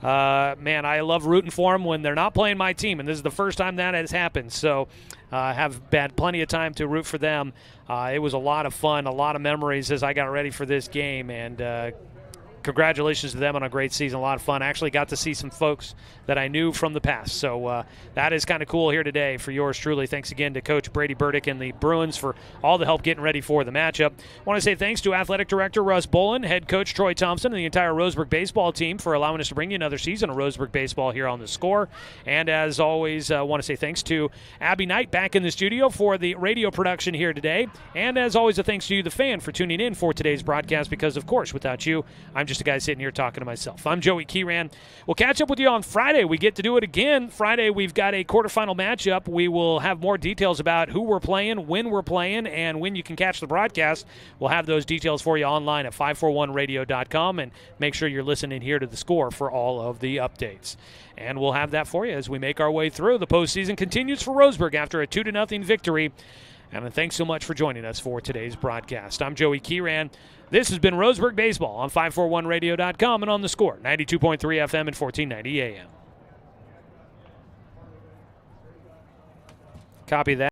Speaker 1: Man, I love rooting for them when they're not playing my team, and this is the first time that has happened. So have had plenty of time to root for them. It was a lot of fun, a lot of memories as I got ready for this game, and congratulations to them on a great season, a lot of fun. I actually got to see some folks that I knew from the past, so that is kind of cool here today for yours truly. Thanks again to Coach Brady Burdick and the Bruins for all the help getting ready for the matchup. I want to say thanks to Athletic Director Russ Bolin, Head Coach Troy Thompson, and the entire Roseburg baseball team for allowing us to bring you another season of Roseburg baseball here on The Score. And as always, I want to say thanks to Abby Knight back in the studio for the radio production here today. And as always, a thanks to you, the fan, for tuning in for today's broadcast, because, of course, without you, I'm just a guy sitting here talking to myself. I'm Joey Kieran. We'll catch up with you on Friday. We get to do it again. Friday, we've got a quarterfinal matchup. We will have more details about who we're playing, when we're playing, and when you can catch the broadcast. We'll have those details for you online at 541radio.com, and make sure you're listening here to The Score for all of the updates. And we'll have that for you as we make our way through. The postseason continues for Roseburg after a 2-0 victory. And thanks so much for joining us for today's broadcast. I'm Joey Kieran. This has been Roseburg Baseball on 541radio.com and on The Score, 92.3 FM and 1490 AM. Copy that.